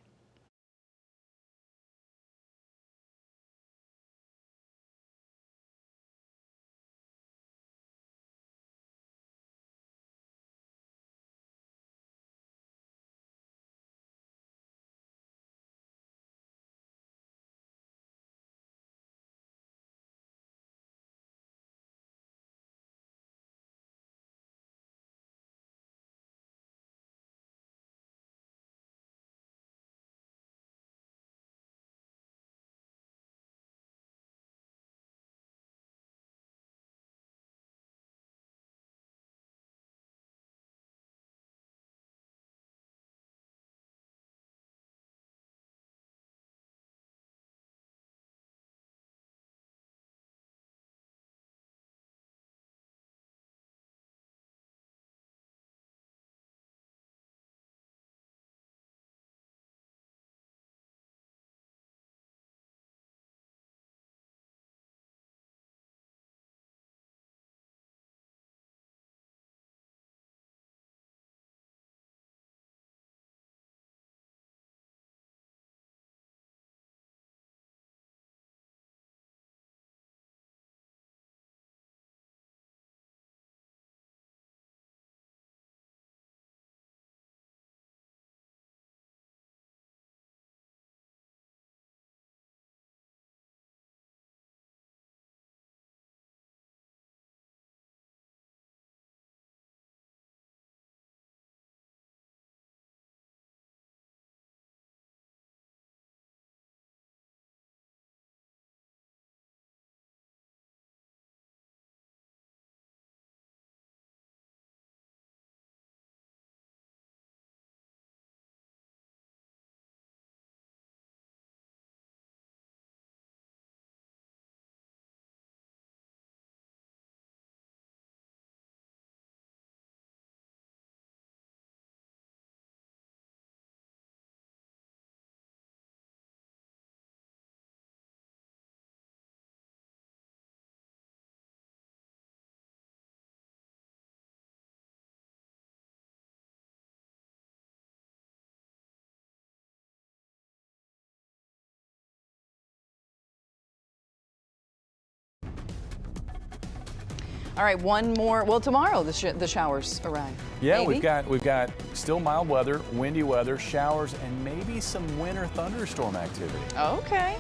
All right, one more. Well, tomorrow the showers arrive. Yeah, maybe? we've got still mild weather, windy weather, showers, and maybe some winter thunderstorm activity. Okay.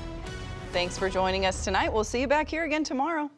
Thanks for joining us tonight. We'll see you back here again tomorrow.